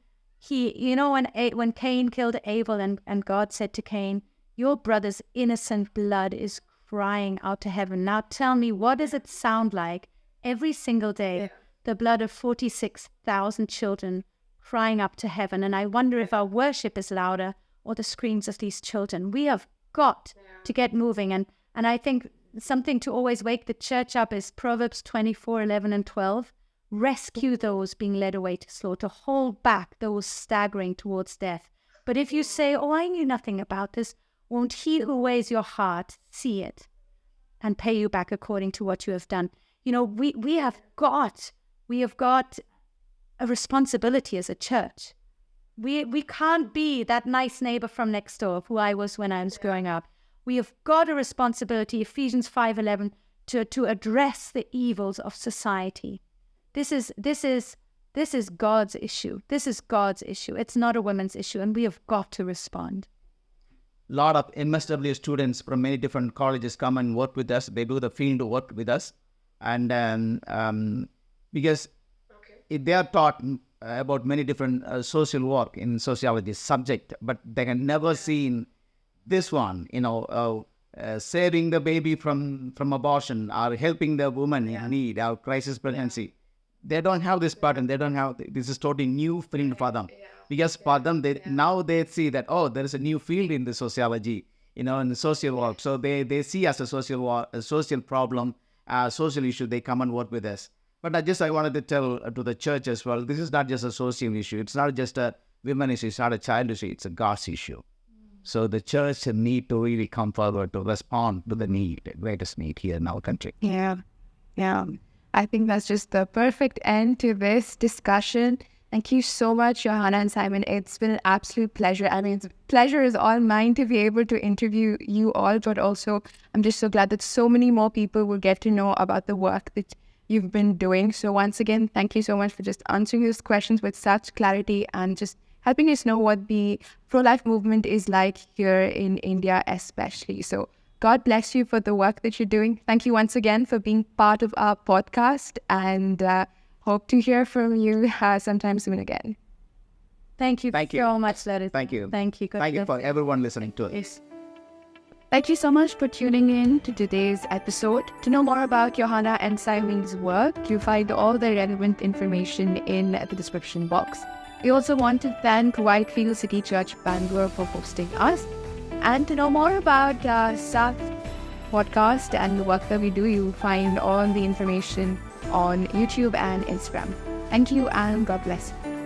when Cain killed Abel and God said to Cain, your brother's innocent blood is crying out to heaven. Now tell me, what does it sound like every single day? Yeah. The blood of 46,000 children crying up to heaven. And I wonder if our worship is louder or the screams of these children. We have got to get moving. And I think something to always wake the church up is Proverbs 24:11 and 12. Rescue those being led away to slaughter. Hold back those staggering towards death. But if you say, oh, I knew nothing about this, won't he who weighs your heart see it and pay you back according to what you have done? We have got a responsibility as a church. We can't be that nice neighbor from next door who I was when I was growing up. We have got a responsibility, Ephesians 5:11, to address the evils of society. This is God's issue. This is God's issue. It's not a women's issue, and we have got to respond. A lot of MSW students from many different colleges come and work with us. They do the field work with us, and because they are taught about many different social work in sociology subject, but they can never see this one, saving the baby from abortion or helping the woman in need, or crisis pregnancy. They don't have this pattern. They don't have, this is totally new field for them. Because for them, now they see that, there is a new field in the sociology, in the social work. So they see as a social problem, a social issue, they come and work with us. But I wanted to tell to the church as well, this is not just a social issue. It's not just a women issue. It's not a child issue. It's a God's issue. So the church need to really come forward to respond to the greatest need here in our country. Yeah. I think that's just the perfect end to this discussion. Thank you so much, Johanna and Simon. It's been an absolute pleasure. I mean, pleasure is all mine to be able to interview you all, but also I'm just so glad that so many more people will get to know about the work that you've been doing. So once again, thank you so much for just answering these questions with such clarity and just helping us know what the pro-life movement is like here in India especially. So God bless you for the work that you're doing. Thank you once again for being part of our podcast, and hope to hear from you sometime soon again. Thank you so much, Larry. Thank you. Thank you. Thank you for everyone listening to us. Thank you so much for tuning in to today's episode. To know more about Johanna and Simon's work, you'll find all the relevant information in the description box. We also want to thank Whitefield City Church Bangalore for hosting us. And to know more about South podcast and the work that we do, you'll find all the information on YouTube and Instagram. Thank you and God bless you.